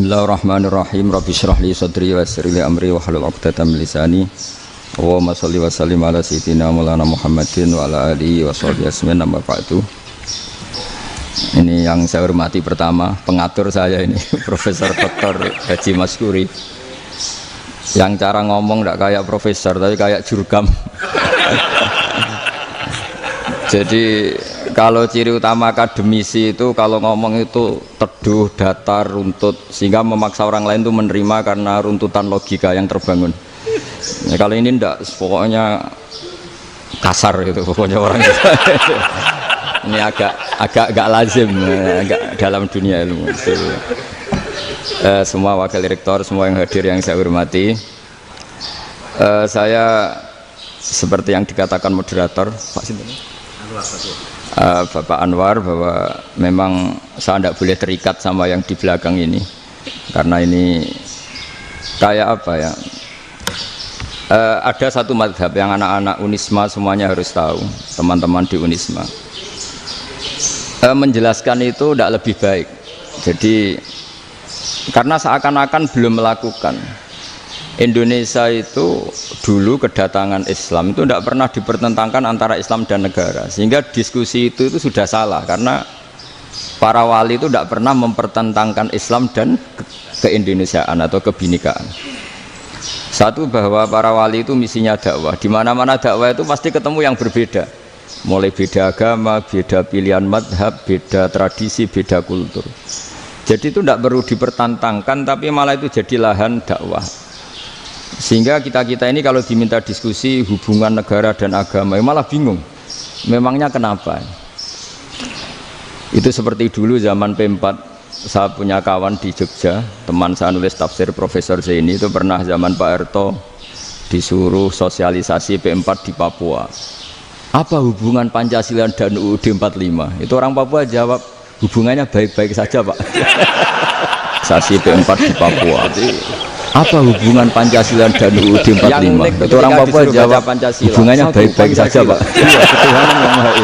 Bismillahirrahmanirrahim. Rabbi shrah li sadri wa yassir li amri wahlul 'uqdatam min lisani. Allahumma shalli wa sallim ala sayyidina Maulana Muhammadin wa ala alihi wa sahbihi ajmain. Amma ba'du. Ini yang saya hormati pertama, pengatur saya ini Profesor Dr. Haji Maskuri. Yang cara ngomong tidak kayak profesor tapi kayak jurkam. Jadi kalau ciri utama akademisi itu kalau ngomong itu teduh, datar, runtut, sehingga memaksa orang lain itu menerima karena runtutan logika yang terbangun. Ya, kalau ini ndak, pokoknya kasar gitu, pokoknya orang itu. Ini agak lazim, agak dalam dunia ilmu. Semua wakil rektor, semua yang hadir yang saya hormati, saya seperti yang dikatakan moderator Pak Sinten, Bapak Anwar, bahwa memang saya tidak boleh terikat sama yang di belakang ini karena ini kayak apa ya, ada satu madhab yang anak-anak Unisma semuanya harus tahu, teman-teman di Unisma, menjelaskan itu tidak lebih baik. Jadi karena seakan-akan belum melakukan. Indonesia itu dulu kedatangan Islam itu tidak pernah dipertentangkan antara Islam dan negara, sehingga diskusi itu sudah salah karena para wali itu tidak pernah mempertentangkan Islam dan keindonesiaan atau kebinekaan. Satu, bahwa para wali itu misinya dakwah, di mana-mana dakwah itu pasti ketemu yang berbeda, mulai beda agama, beda pilihan madhab, beda tradisi, beda kultur. Jadi itu tidak perlu dipertentangkan, tapi malah itu jadi lahan dakwah. Sehingga kita ini kalau diminta diskusi hubungan negara dan agama malah bingung, memangnya kenapa. Itu seperti dulu zaman P4, saya punya kawan di Jogja, teman saya nulis tafsir Profesor Zaini, itu pernah zaman Pak Harto disuruh sosialisasi P4 di Papua. Apa hubungan Pancasila dan UUD 45? Itu orang Papua jawab, hubungannya baik-baik saja Pak. Sasi P4 di Papua. Apa hubungan Pancasila dan UUD 45? Itu orang Papua jawab, hubungannya baik-baik saja Pak.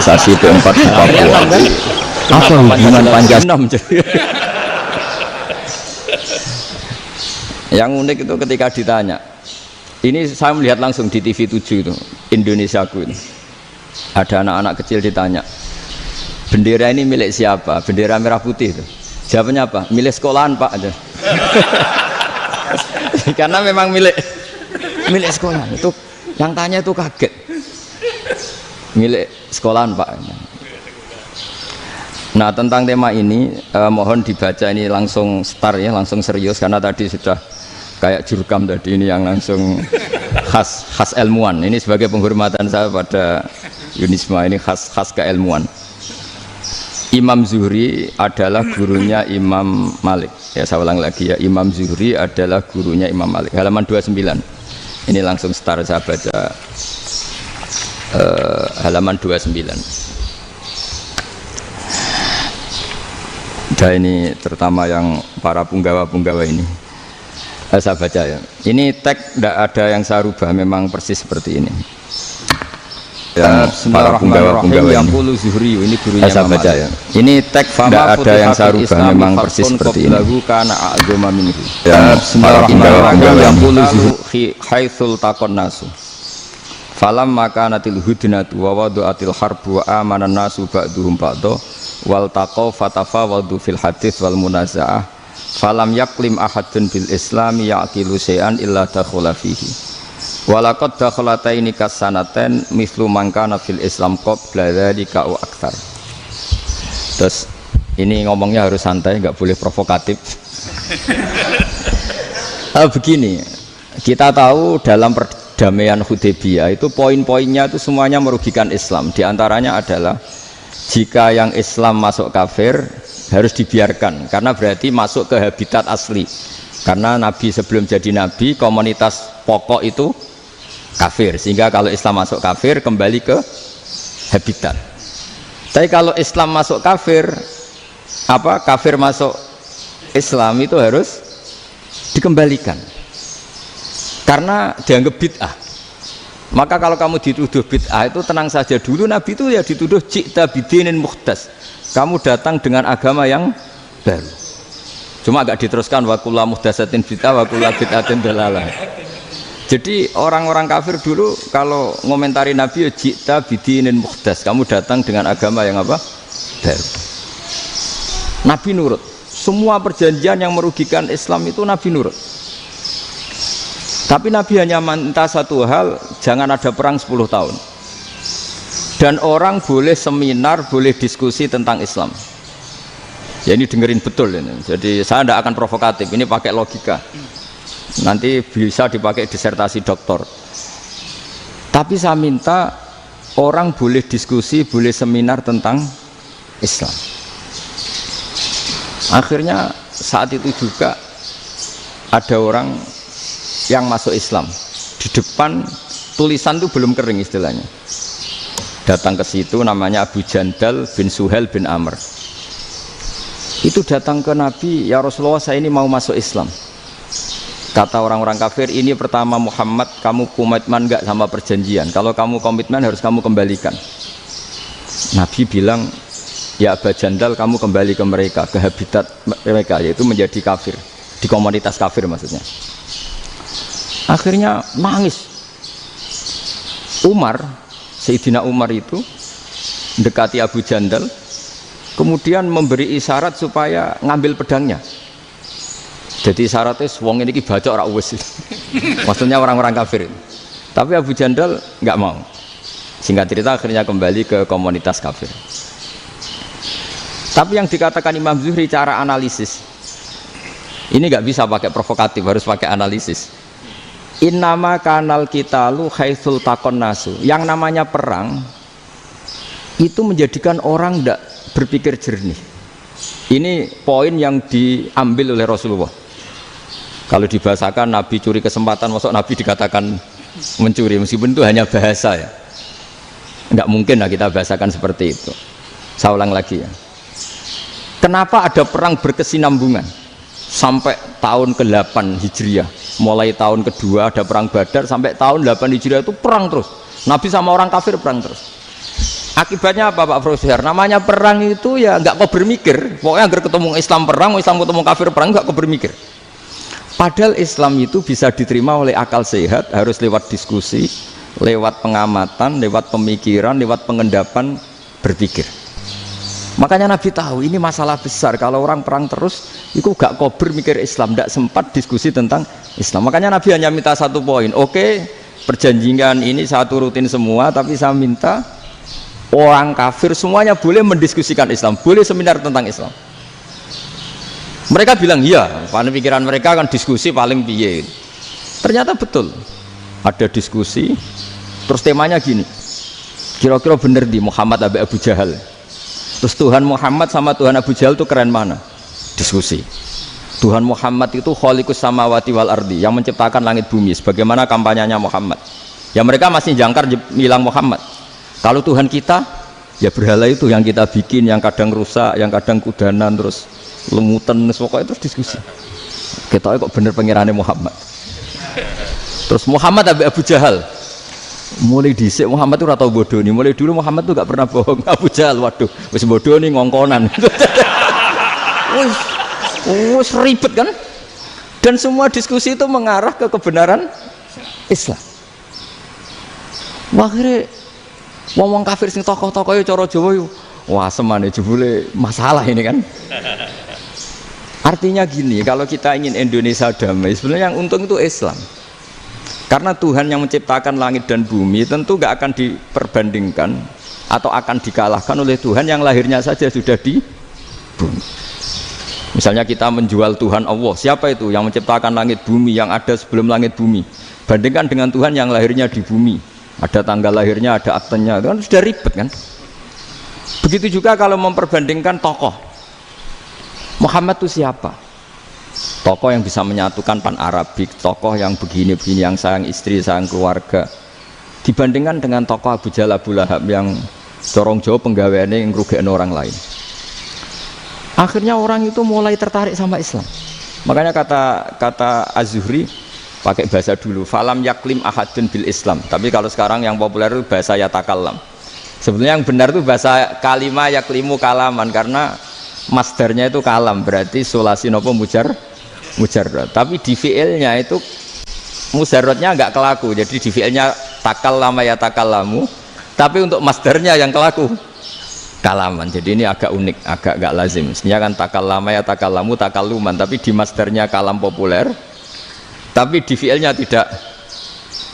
Sasi P4 di Papua. Apa hubungan Pancasila? Yang unik itu ketika ditanya, ini saya melihat langsung di TV 7 itu, Indonesiaku itu, ada anak-anak kecil ditanya, bendera ini milik siapa? Bendera merah putih itu. Jawabannya apa? Milik sekolahan Pak aja. Karena memang milik sekolah. Itu yang tanya itu kaget. Milik sekolahan Pak. Nah, tentang tema ini mohon dibaca ini langsung start ya, langsung serius, karena tadi sudah kayak jurkam tadi, ini yang langsung khas ilmuwan. Ini sebagai penghormatan saya pada Unisma, ini khas keilmuan. Imam Zuhri adalah gurunya Imam Malik. Ya, saya ulang lagi ya, Imam Zuhri adalah gurunya Imam Malik. Halaman 29. Ini langsung start, saya baca halaman 29. Dan ini terutama yang para punggawa-punggawa ini. Saya baca ya. Ini teks tidak ada yang saya rubah, memang persis seperti ini. Yang para punggawa-punggawa ini. Ini gurunya Imam Malik. Ya. Ini teks tidak ada yang saya rubah, memang persis seperti ini. Yang para punggawa-punggawa ini. Haitsul taqon nasu. Falam makanatil hudnatu wa wadu'atil harbu wa amanan nasu ba'duhum ba'do wal taqaw fatafawadu fil hadits wal munaza'ah falam yaklim ahadun bil islami yaqilu syai'an illa dakhala fihi. Walaqad dakhalataini kasanaten mislu mangkana fil Islam qabla dzalika wa aktsar. Terus ini ngomongnya harus santai, nggak boleh provokatif. Begini, kita tahu dalam perdamaian Hudaybiyah itu poin-poinnya itu semuanya merugikan Islam. Di antaranya adalah jika yang Islam masuk kafir harus dibiarkan, karena berarti masuk ke habitat asli. Karena Nabi sebelum jadi Nabi, komunitas pokok itu kafir, sehingga kalau Islam masuk kafir kembali ke habitat. Tapi kalau Islam masuk kafir, kafir masuk Islam itu harus dikembalikan karena dianggap bid'ah. Maka kalau kamu dituduh bid'ah itu tenang saja dulu, Nabi itu ya dituduh ji'ta bidinin muhdas, kamu datang dengan agama yang baru. Cuma agak diteruskan wa kullu muhdatsatin bid'ah wa kullu bid'atin dalalah. Jadi orang-orang kafir dulu kalau ngomentari Nabi, jita bidinin muhdas, kamu datang dengan agama yang apa? Baru. Nabi nurut. Semua perjanjian yang merugikan Islam itu Nabi nurut. Tapi Nabi hanya minta satu hal, jangan ada perang 10 tahun. Dan orang boleh seminar, boleh diskusi tentang Islam. Ya ini dengerin betul ini. Jadi saya tidak akan provokatif, ini pakai logika. Nanti bisa dipakai disertasi doktor. Tapi saya minta orang boleh diskusi, boleh seminar tentang Islam. Akhirnya saat itu juga ada orang yang masuk Islam. Di depan tulisan itu belum kering istilahnya. Datang ke situ namanya Abu Jandal bin Suhail bin Amr. Itu datang ke Nabi, ya Rasulullah saya ini mau masuk Islam. Kata orang-orang kafir, ini pertama Muhammad, kamu komitmen enggak sama perjanjian? Kalau kamu komitmen harus kamu kembalikan. Nabi bilang, ya Abu Jandal kamu kembali ke mereka, ke habitat mereka, yaitu menjadi kafir, di komunitas kafir maksudnya. Akhirnya nangis. Umar, Sayyidina Umar itu mendekati Abu Jandal, kemudian memberi isyarat supaya ngambil pedangnya. Jadi syaratnya wong ini baca ora wis. Maksudnya orang-orang kafir. Tapi Abu Jandal nggak mau. Singkat cerita akhirnya kembali ke komunitas kafir. Tapi yang dikatakan Imam Zuhri cara analisis ini nggak bisa pakai provokatif, harus pakai analisis. Innama kanal qitalu haitsul taqon nasu. Yang namanya perang itu menjadikan orang tidak berpikir jernih. Ini poin yang diambil oleh Rasulullah. Kalau dibahasakan Nabi curi kesempatan, maksud Nabi dikatakan mencuri, meskipun itu hanya bahasa ya. Enggak mungkin lah kita bahasakan seperti itu. Saya ulang lagi ya. Kenapa ada perang berkesinambungan sampai tahun ke-8 Hijriah? Mulai tahun kedua ada perang Badar sampai tahun 8 Hijriah itu perang terus. Nabi sama orang kafir perang terus. Akibatnya apa Pak Profesor? Namanya perang itu ya enggak kau bermikir. Pokoknya agar ketemu Islam perang, Islam ketemu kafir perang enggak kau bermikir. Padahal Islam itu bisa diterima oleh akal sehat, harus lewat diskusi, lewat pengamatan, lewat pemikiran, lewat pengendapan berpikir. Makanya Nabi tahu ini masalah besar. Kalau orang perang terus, itu gak kober mikir Islam, tidak sempat diskusi tentang Islam. Makanya Nabi hanya minta satu poin. Oke, perjanjian ini saya turutin semua, tapi saya minta orang kafir semuanya boleh mendiskusikan Islam, boleh seminar tentang Islam. Mereka bilang iya, pada pikiran mereka kan diskusi paling piye. Ternyata betul, ada diskusi. Terus temanya gini, kira-kira bener di Muhammad Abu Jahal. Terus Tuhan Muhammad sama Tuhan Abu Jahal itu keren mana? Diskusi. Tuhan Muhammad itu khaliqus samawati wal ardi, yang menciptakan langit bumi. Sebagaimana kampanyenya Muhammad. Ya mereka masih jangkar bilang Muhammad. Kalau Tuhan kita, ya berhala itu yang kita bikin, yang kadang rusak, yang kadang kudanan, terus lemutan, pokoknya terus diskusi. Kita kok bener pengirannya Muhammad. Terus Muhammad Abu Jahal. Mulai dhisik Muhammad itu ora tau bodoh nih. Mulai dulu Muhammad itu gak pernah bohong. Abu Jahal, waduh, wis bodoh nih ngongkonan. Wis ribet kan? Dan semua diskusi itu mengarah ke kebenaran Islam. Akhirnya ngomong kafir sing tokoh-tokoh cara Jawa yo. Wah, semane jebule masalah ini kan. Artinya gini, kalau kita ingin Indonesia damai, sebenarnya yang untung itu Islam. Karena Tuhan yang menciptakan langit dan bumi tentu gak akan diperbandingkan atau akan dikalahkan oleh Tuhan yang lahirnya saja sudah di bumi. Misalnya kita menjual Tuhan Allah, siapa itu yang menciptakan langit bumi, yang ada sebelum langit bumi? Bandingkan dengan Tuhan yang lahirnya di bumi, ada tanggal lahirnya, ada aktenya, itu kan sudah ribet kan? Begitu juga kalau memperbandingkan tokoh. Muhammad itu siapa? Tokoh yang bisa menyatukan pan Arabik, tokoh yang begini-begini, yang sayang istri, sayang keluarga. Dibandingkan dengan tokoh Abu Jahal, Abu Lahab yang corong jauh penggaweannya yang ngerugikan orang lain. Akhirnya orang itu mulai tertarik sama Islam. Makanya kata Az-Zuhri pakai bahasa dulu, falam yaklim ahadun bil Islam. Tapi kalau sekarang yang populer itu bahasa yatakallam. Sebenarnya yang benar itu bahasa kalimah yaklimu kalaman, karena masdarnya itu kalam, berarti sulasi nopo mujarrad. Tapi di fi'ilnya itu mujarradnya enggak kelaku. Jadi di fi'ilnya takallama ya takallamu, tapi untuk masdarnya yang kelaku kalaman. Jadi ini agak unik, agak enggak lazim. Sebenarnya kan takallama ya takallamu takalluman, tapi di masdarnya kalam populer, tapi di fi'ilnya tidak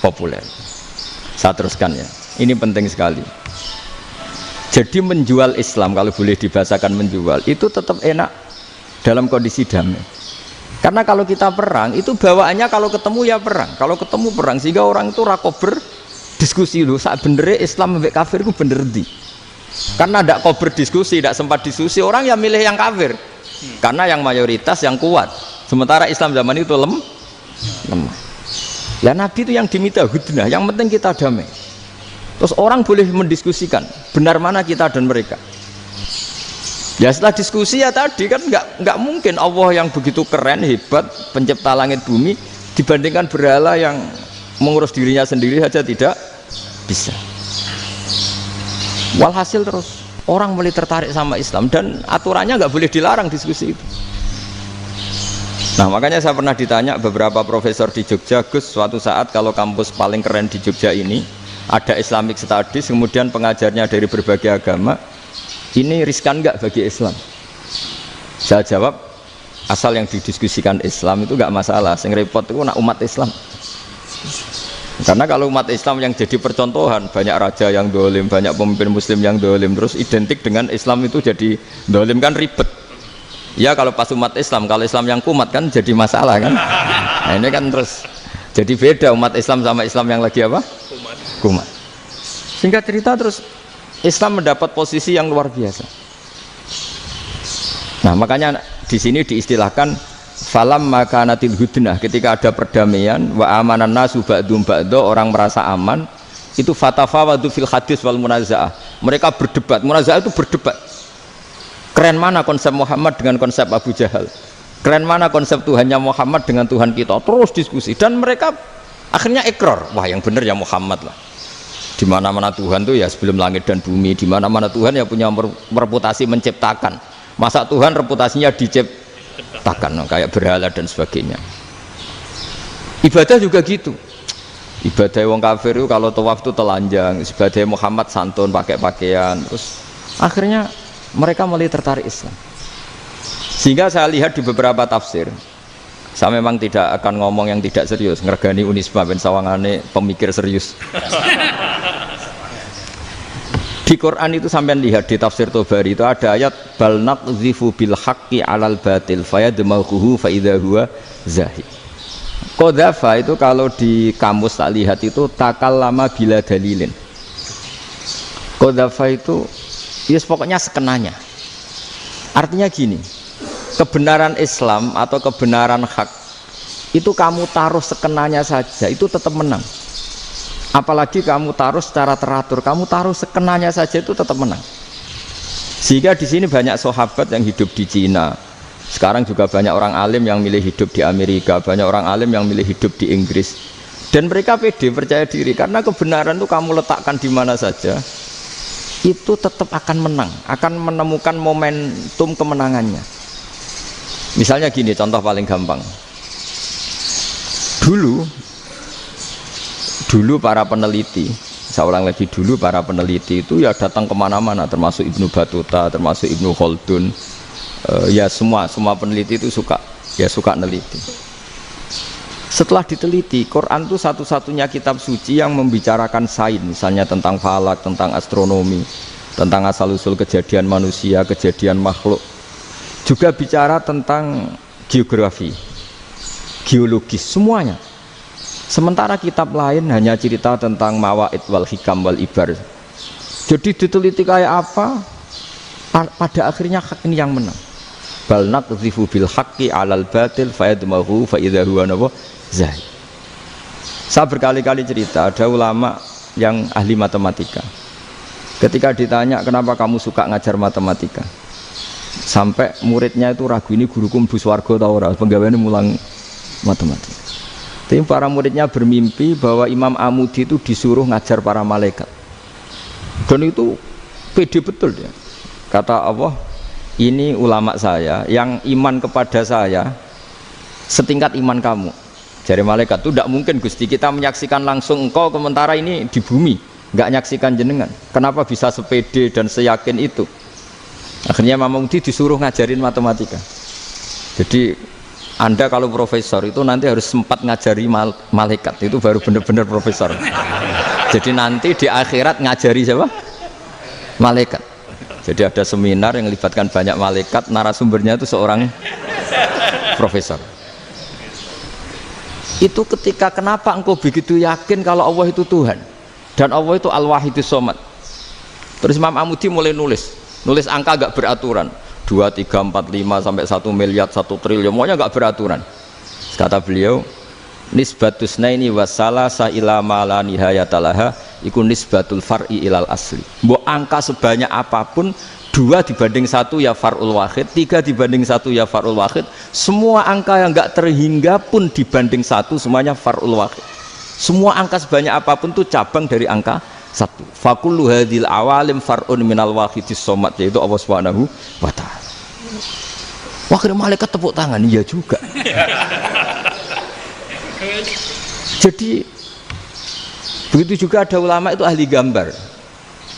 populer. Saya teruskan ya. Ini penting sekali. Jadi menjual Islam, kalau boleh dibahasakan menjual, itu tetap enak dalam kondisi damai. Karena kalau kita perang, itu bawaannya kalau ketemu ya perang. Kalau ketemu perang, sehingga orang itu rakober diskusi dulu. Saat bener Islam sampai kafir itu bener di. Karena tidak kober diskusi, tidak sempat diskusi, orang yang milih yang kafir. Karena yang mayoritas yang kuat. Sementara Islam zaman itu lemah. Lah Nabi itu yang diminta hudnah, yang penting kita damai. Terus orang boleh mendiskusikan benar mana kita dan mereka. Ya setelah diskusi ya tadi kan nggak mungkin Allah yang begitu keren hebat pencipta langit bumi dibandingkan berhala yang mengurus dirinya sendiri saja tidak bisa. Walhasil terus orang mulai tertarik sama Islam dan aturannya nggak boleh dilarang diskusi itu. Nah makanya saya pernah ditanya beberapa profesor di Jogja, Gus suatu saat kalau kampus paling keren di Jogja ini ada Islamic Studies, kemudian pengajarnya dari berbagai agama, ini riskan nggak bagi Islam? Saya jawab, asal yang didiskusikan Islam itu nggak masalah, yang repot itu umat Islam. Karena kalau umat Islam yang jadi percontohan, banyak raja yang dolim, banyak pemimpin muslim yang dolim, terus identik dengan Islam itu jadi dolim kan ribet. Ya kalau pas umat Islam, kalau Islam yang kumat kan jadi masalah kan. Nah ini kan terus jadi beda umat Islam sama Islam yang lagi apa? Kumat. Singkat cerita terus Islam mendapat posisi yang luar biasa. Nah makanya di sini diistilahkan falam makanatil hudnah, ketika ada perdamaian wa amanan nasu ba'dum ba'do, orang merasa aman, itu fatafawadu fil hadis wal munazaah, mereka berdebat. Munazaah itu berdebat, keren mana konsep Muhammad dengan konsep Abu Jahal, keren mana konsep Tuhannya Muhammad dengan Tuhan kita, terus diskusi. Dan mereka akhirnya ikrar, wah yang benar ya Muhammad lah. Di mana-mana Tuhan tuh ya sebelum langit dan bumi, di mana-mana Tuhan ya punya reputasi menciptakan. Masa Tuhan reputasinya diciptakan, kayak berhala dan sebagainya. Ibadah juga gitu. Ibadah wong kafir itu kalau tawaf itu telanjang, ibadah Muhammad santun pakai pakaian. Terus akhirnya mereka mulai tertarik Islam. Sehingga saya lihat di beberapa tafsir, saya memang tidak akan ngomong yang tidak serius, ngergani Unisba ben sawangane pemikir serius. Di Quran itu sampean lihat di tafsir Tobari itu ada ayat bal naqzifu bil haqqi 'alal batil fayadmaghuhu fa idza huwa zahid. Qadzafa itu kalau di kamus tak lihat itu takallama bila dalilin. Qadzafa itu ya pokoknya sekenanya. Artinya gini, kebenaran Islam atau kebenaran hak itu kamu taruh sekenanya saja itu tetap menang. Apalagi kamu taruh secara teratur, kamu taruh sekenanya saja itu tetap menang. Sehingga di sini banyak sahabat yang hidup di Cina. Sekarang juga banyak orang alim yang milih hidup di Amerika, banyak orang alim yang milih hidup di Inggris. Dan mereka pede, percaya diri karena kebenaran itu kamu letakkan di mana saja itu tetap akan menang, akan menemukan momentum kemenangannya. Misalnya gini, contoh paling gampang. Dulu para peneliti, seorang lagi dulu para peneliti itu ya datang kemana-mana, termasuk Ibnu Battuta, termasuk Ibnu Khaldun, ya semua peneliti itu suka neliti. Setelah diteliti, Quran itu satu-satunya kitab suci yang membicarakan sains, misalnya tentang falak, tentang astronomi, tentang asal-usul kejadian manusia, kejadian makhluk, juga bicara tentang geografi, geologis, semuanya. Sementara kitab lain hanya cerita tentang mawaid wal hikam wal ibar. Jadi diteliti kayak apa, pada akhirnya hak ini yang menang. Bal naqdhifu bil haqqi 'alal batil fayadmaghu fa idza huwa zahid. Saya berkali-kali cerita, ada ulama yang ahli matematika. Ketika ditanya kenapa kamu suka ngajar matematika, sampai muridnya itu ragu, ini guruku mlebu swarga ta ora, penggaweane mulang matematika. Tapi para muridnya bermimpi bahwa Imam Amudi itu disuruh ngajar para malaikat. Dan itu pede betul dia. Kata Allah, ini ulama saya yang iman kepada saya setingkat iman kamu. Jari malaikat itu tidak mungkin Gusti, kita menyaksikan langsung engkau sementara ini di bumi, nggak nyaksikan jenengan. Kenapa bisa sepede dan seyakin itu? Akhirnya Imam Mudi disuruh ngajarin matematika. Jadi Anda kalau profesor itu nanti harus sempat ngajari malaikat, itu baru benar-benar profesor. Jadi nanti di akhirat ngajari siapa? Malaikat. Jadi ada seminar yang melibatkan banyak malaikat, narasumbernya itu seorang profesor. Itu ketika kenapa engkau begitu yakin kalau Allah itu Tuhan dan Allah itu Al-Wahidus Shomad. Terus Imam Amudi mulai nulis angka gak beraturan, 2, 3, 4, 5 sampai 1 miliar, 1 triliun, semuanya gak beraturan. Kata beliau, nisbatus naini wasalasa ila ma la nihayatalaha iku nisbatul far'i ilal asli. Mbok angka sebanyak apapun, 2 dibanding 1 ya far'ul wahid, 3 dibanding 1 ya far'ul wahid, semua angka yang enggak terhingga pun dibanding 1 semuanya far'ul wahid. Semua angka sebanyak apapun itu cabang dari angka 1. Fakullu hadhil awalim far'un minal wahidis shomad, yaitu Allah Subhanahu wa ta'ala. Wah, kira malaikat tepuk tangan, iya juga. Jadi begitu juga ada ulama itu ahli gambar.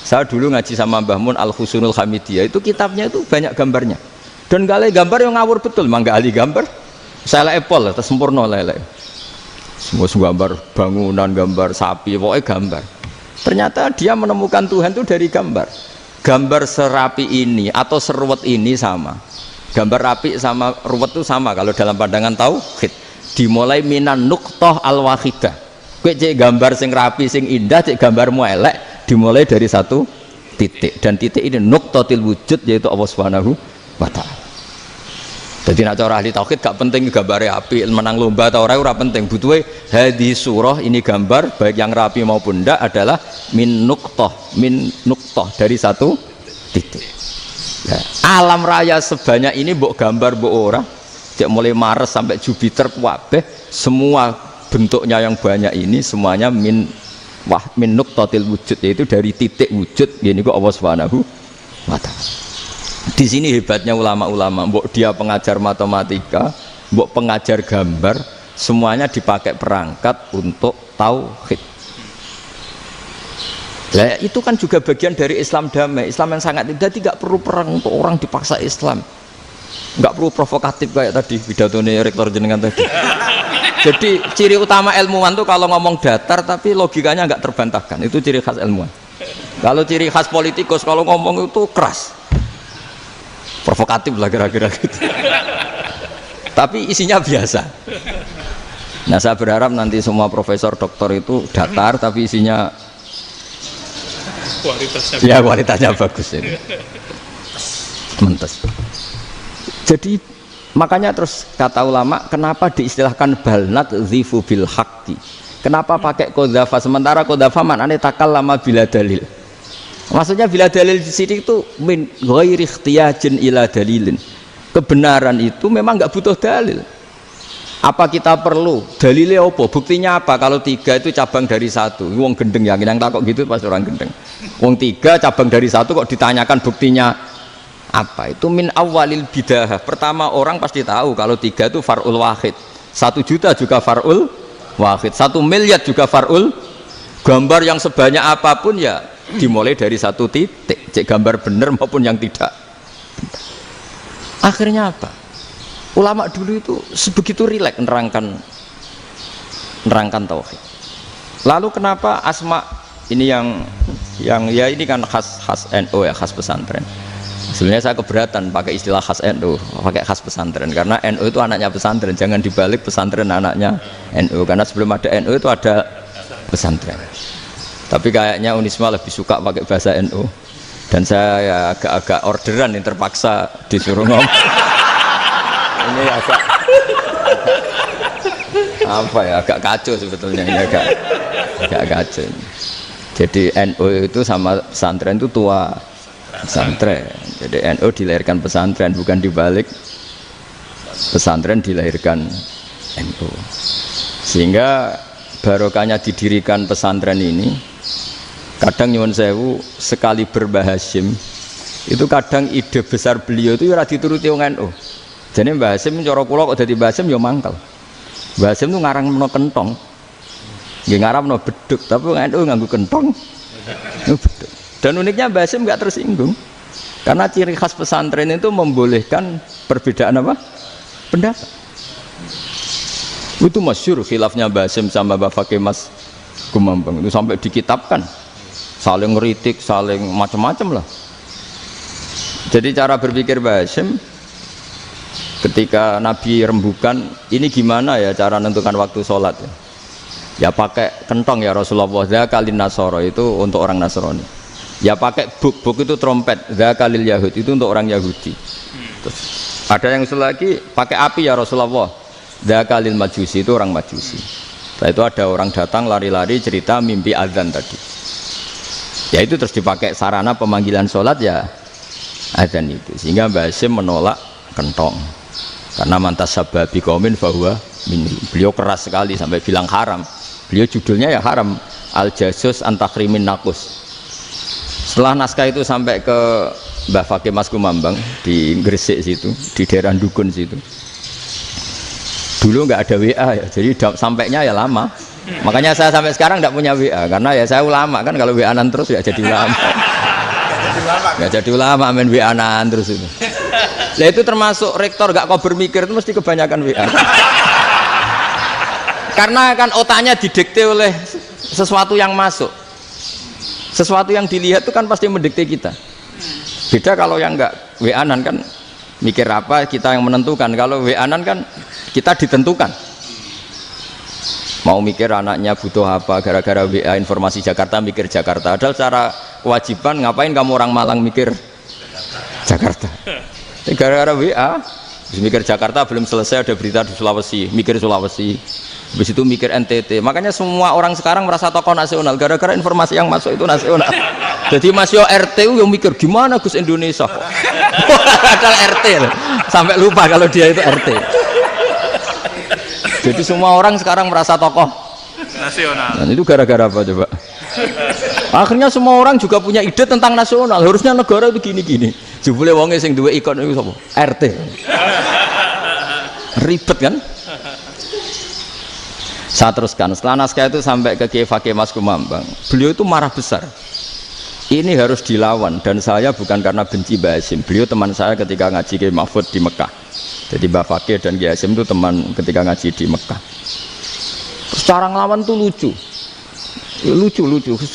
Saya dulu ngaji sama Mbah Mun Al-Husunul Hamidiyah, itu kitabnya itu banyak gambarnya. Dan gale gambar yang ngawur betul, memang gak ahli gambar. Saya epol, terus sempurna lele. Semua gambar bangunan, gambar sapi, pokoknya gambar. Ternyata dia menemukan Tuhan itu dari gambar. Gambar serapi ini atau seruwet ini sama. Gambar rapi sama ruwet itu sama kalau dalam pandangan tauhid. Dimulai minan nuqtah al-wahidah. Kowe cek gambar sing rapi, sing indah, cek gambarmu elek, dimulai dari satu titik. Dan titik ini nuqtatil wujud, yaitu Allah Subhanahu wa ta'ala. Jadi nak cara ahli tauhid gak penting gambare api, menang lomba atau ora penting. Butuhe hadis surah ini gambar baik yang rapi maupun ndak adalah min nuqtah dari satu titik. Nah, alam raya sebanyak ini mbok gambar mbok ora, cek mulai Mars sampai Jupiter kabeh semua bentuknya yang banyak ini semuanya min nuqtatil wujud, yaitu dari titik wujud. Ini kok Allah Subhanahu wa ta'ala. Di sini hebatnya ulama-ulama, mbok dia pengajar matematika, mbok pengajar gambar, semuanya dipakai perangkat untuk tauhid. Nah, itu kan juga bagian dari Islam damai, Islam yang sangat tidak perlu perang untuk orang dipaksa Islam. Nggak perlu provokatif kayak tadi pidatonya rektor jenengan tadi. Jadi ciri utama ilmuwan tuh kalau ngomong datar tapi logikanya nggak terbantahkan, itu ciri khas ilmuwan. Kalau ciri khas politikus kalau ngomong itu keras, provokatif lah kira-kira gitu. Tapi isinya biasa. Nah, saya berharap nanti semua profesor doktor itu datar tapi isinya kualitasnya bagus ini. Mentes. Jadi makanya terus kata ulama, kenapa diistilahkan balnat zifu bil haqqi? Kenapa pakai qadzafa sementara qadzafa maknane takallama bila dalil? Maksudnya bila dalil di sini itu min ghairi ikhtiyajin ila dalilin. Kebenaran itu memang nggak butuh dalil. Apa kita perlu dalilnya apa? Buktinya apa? Kalau 3 itu cabang dari 1. Wong gendeng yakin yang takut gitu pasti orang gendeng. Wong 3 cabang dari 1 kok ditanyakan buktinya apa? Itu min awalil bidah. Pertama orang pasti tahu kalau 3 itu far'ul wahid. 1 juta juga far'ul wahid. 1 miliar juga far'ul. Gambar yang sebanyak apapun ya dimulai dari 1 titik. Cek gambar benar maupun yang tidak. Akhirnya apa? Ulama dulu itu sebegitu rileks nerangkan tauhid. Lalu kenapa asma ini yang ya ini kan khas NU ya, khas pesantren. Sebenarnya saya keberatan pakai istilah khas NU, pakai khas pesantren karena NU itu anaknya pesantren, jangan dibalik pesantren anaknya NU, karena sebelum ada NU itu ada pesantren. Tapi kayaknya Unisma lebih suka pakai bahasa NU dan saya ya agak-agak orderan yang terpaksa disuruh ngomong. Ini agak apa ya, agak kacau sebetulnya ini, agak kacau. Jadi NU itu sama pesantren itu tua pesantren. Jadi NU dilahirkan pesantren, bukan dibalik pesantren dilahirkan NU. Sehingga barokahnya didirikan pesantren ini kadang nyuwun sewu sekali berbahashim Itu kadang ide besar beliau itu ora dituruti wong NU. Jadi Mbah Hasim cara kula kok dadi Mbah Hasim ya mangkel. Mbah Hasim itu ngarangno kentong. Nggih ngaramno beduk, tapi wong NU nganggo kentong. Beduk. Dan uniknya Mbah Hasim enggak tersinggung. Karena ciri khas pesantren itu membolehkan perbedaan apa? Pendapat. Itu masyhur khilafnya Mbah Hasim sama Mbah Fakih Mas Kumambang itu sampai dikitabkan. Saling ngeritik, saling macam-macam lah. Jadi cara berpikir Mbah Hasim ketika Nabi rembukan, ini gimana ya cara menentukan waktu sholat ya? Ya pakai kentong ya Rasulullah, zakalin nasoro itu untuk orang Nasrani. Ya pakai buk itu trompet, zakalil Yahud itu untuk orang Yahudi. Terus, ada yang usul lagi pakai api ya Rasulullah, zakalil Majusi itu orang Majusi. Setelah itu ada orang datang lari-lari cerita mimpi azan tadi. Ya itu terus dipakai sarana pemanggilan sholat ya azan itu. Sehingga Mbah Hasim menolak kentong. Karena mantas sababi qaumin fahuwa minhum. Beliau keras sekali sampai bilang haram. Beliau judulnya ya haram, Al-Jasus Antakrimin Nakus. Setelah naskah itu sampai ke Mbah Fakih Mas Kumambang di Gresik situ, di daerah Dukun situ. Dulu nggak ada WA ya, jadi sampainya ya lama. Makanya saya sampai sekarang nggak punya WA karena ya saya ulama kan, kalau WA-an terus ya jadi ulama. Nggak jadi ulama main WA-an terus itu. Nah itu termasuk rektor gak kau bermikir itu mesti kebanyakan WA. Karena kan otaknya didikte oleh sesuatu yang masuk, sesuatu yang dilihat itu kan pasti mendikte kita. Beda kalau yang enggak WA-an kan mikir apa kita yang menentukan. Kalau WA-an kan kita ditentukan. Mau mikir anaknya butuh apa gara-gara WA informasi Jakarta mikir Jakarta. Padahal secara kewajiban ngapain kamu orang Malang mikir Jakarta? Gara-gara WA mikir Jakarta belum selesai ada berita di Sulawesi, mikir Sulawesi. Habis itu mikir NTT. Makanya semua orang sekarang merasa tokoh nasional gara-gara informasi yang masuk itu nasional. Jadi Mas Yo RT yang mikir gimana Gus Indonesia kok. Padahal RT loh. Sampai lupa kalau dia itu RT. Jadi semua orang sekarang merasa tokoh nasional. Dan itu gara-gara apa coba? Akhirnya semua orang juga punya ide tentang nasional. Harusnya negara itu gini-gini. Jebule wonge sing duwe ikon itu sapa? RT. Ribet kan? Saya teruskan, setelah naskah itu sampai ke Kiai Fakih Mas Kumambang, beliau itu marah besar. Ini harus dilawan, dan saya bukan karena benci Mbah Hasim. Beliau teman saya ketika ngaji Kiai Mahfud di Mekah. Jadi Mbah Fakih dan Kiai Hasim itu teman ketika ngaji di Mekah. Terus cara ngelawan tuh lucu,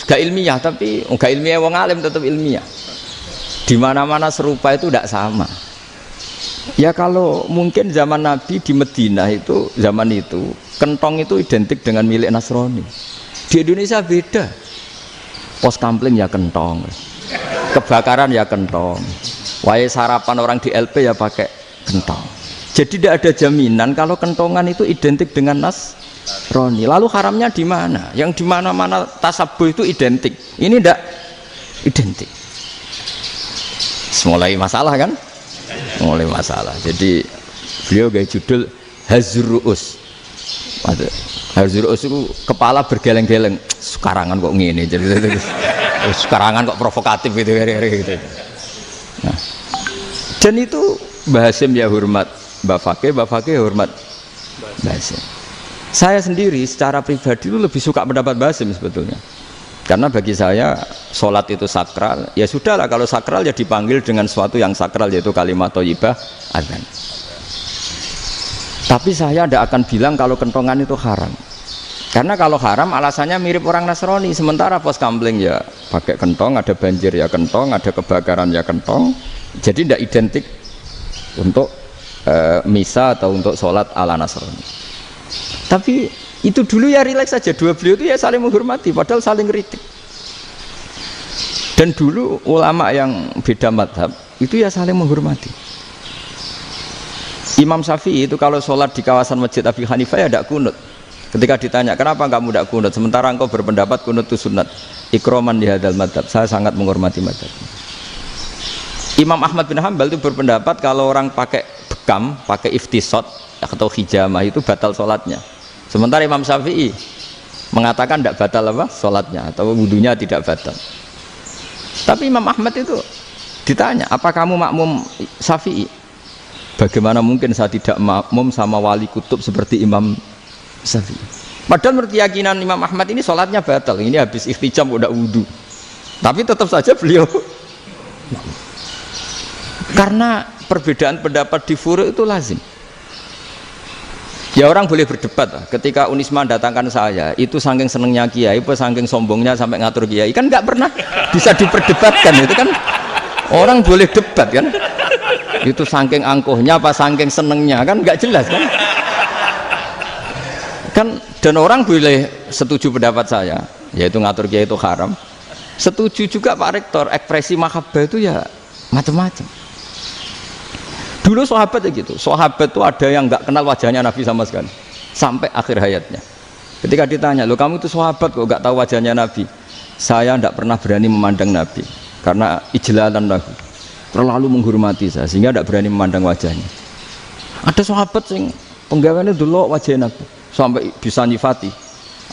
gak ilmiah tapi gak ilmiah wong alim tetap ilmiah. Di mana-mana serupa itu tidak sama. Ya kalau mungkin zaman Nabi di Madinah itu zaman itu kentong itu identik dengan milik Nasrani. Di Indonesia beda. Pos kampling ya kentong, kebakaran ya kentong, wae sarapan orang di LP ya pakai kentong. Jadi tidak ada jaminan kalau kentongan itu identik dengan Nasrani. Lalu haramnya di mana? Yang di mana-mana tasabuh itu identik. Ini tidak identik. Mulai masalah kan? Mulai masalah. Jadi beliau gaya judul Hazruus. Hazruus itu kepala bergeleng-geleng. Sekarangan kok ngene jadi sekarangan kok provokatif gitu. Nah. Dan itu Mbah Hasim ya hormat Mbah Fakih hormat Mbah Hasim. Saya sendiri secara pribadi itu lebih suka pendapat Mbah Hasim sebetulnya. Karena bagi saya sholat itu sakral, ya sudahlah kalau sakral ya dipanggil dengan sesuatu yang sakral yaitu kalimat thayyibah adzan. Tapi saya tidak akan bilang kalau kentongan itu haram. Karena kalau haram alasannya mirip orang Nasrani. Sementara pos kampling ya pakai kentong, ada banjir ya kentong, ada kebakaran ya kentong. Jadi tidak identik untuk misa atau untuk sholat ala Nasrani. Tapi itu dulu ya rileks saja, dua beliau itu ya saling menghormati padahal saling kritik. Dan dulu ulama yang beda madhab itu ya saling menghormati. Imam Syafi'i itu kalau sholat di kawasan Masjid Abi Hanifah ya tidak kunut. Ketika ditanya kenapa kamu tidak kunut sementara engkau berpendapat kunut itu sunat, ikroman di hadal madhab, saya sangat menghormati madhab. Imam Ahmad bin Hanbal itu berpendapat kalau orang pakai bekam, pakai iftisot atau hijamah itu batal sholatnya. Sementara Imam Syafi'i mengatakan tidak batal apa sholatnya atau wudunya tidak batal. Tapi Imam Ahmad itu Ditanya, apa kamu makmum Syafi'i? Bagaimana mungkin saya tidak makmum sama wali kutub seperti Imam Syafi'i? Padahal menurut keyakinan Imam Ahmad ini sholatnya batal. Ini habis ikhtijam udah wudu. Tapi tetap saja beliau. Karena perbedaan pendapat di furu' itu lazim. Ya orang boleh berdebat lah. Ketika Unisma datangkan saya, itu saking senengnya kiai, apa saking sombongnya sampai ngatur kiai, kan nggak pernah bisa diperdebatkan. Itu kan orang boleh debat kan? Itu saking angkuhnya apa saking senengnya kan nggak jelas kan? Kan dan orang boleh setuju pendapat saya, yaitu ngatur kiai itu haram. Setuju juga Pak Rektor, ekspresi mahabbah itu ya macam-macam. Dulu sahabat ya gitu, sahabat itu ada yang nggak kenal wajahnya Nabi sama sekali sampai akhir hayatnya. Ketika ditanya, lo kamu itu sahabat kok nggak tahu wajahnya Nabi? Saya tidak pernah berani memandang Nabi karena ijlalan lahu, terlalu menghormati saya sehingga tidak berani memandang wajahnya. Ada sahabat yang penggawaannya dulu wajah Nabi sampai bisa nyifati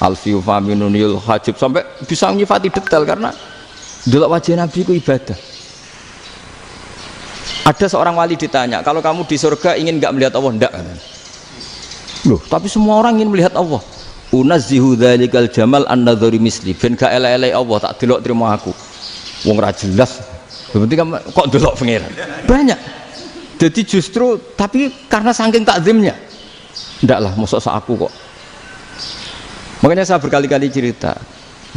alfiu faminunil hajib, sampai bisa nyifati detail karena dulu wajah Nabi itu ibadah. Ada seorang wali ditanya, kalau kamu di surga ingin nggak melihat Allah? Enggak. Loh, tapi semua orang ingin melihat Allah. Unazzihu dzalikal jamal an-nadhari misli. Ben gak elek-elek Allah tak delok terima aku. Wong ra jelas. Berarti kok delok pangeran. Banyak. Jadi justru tapi karena saking takzimnya. Enggak lah, mosok sak aku kok. Makanya saya berkali-kali cerita.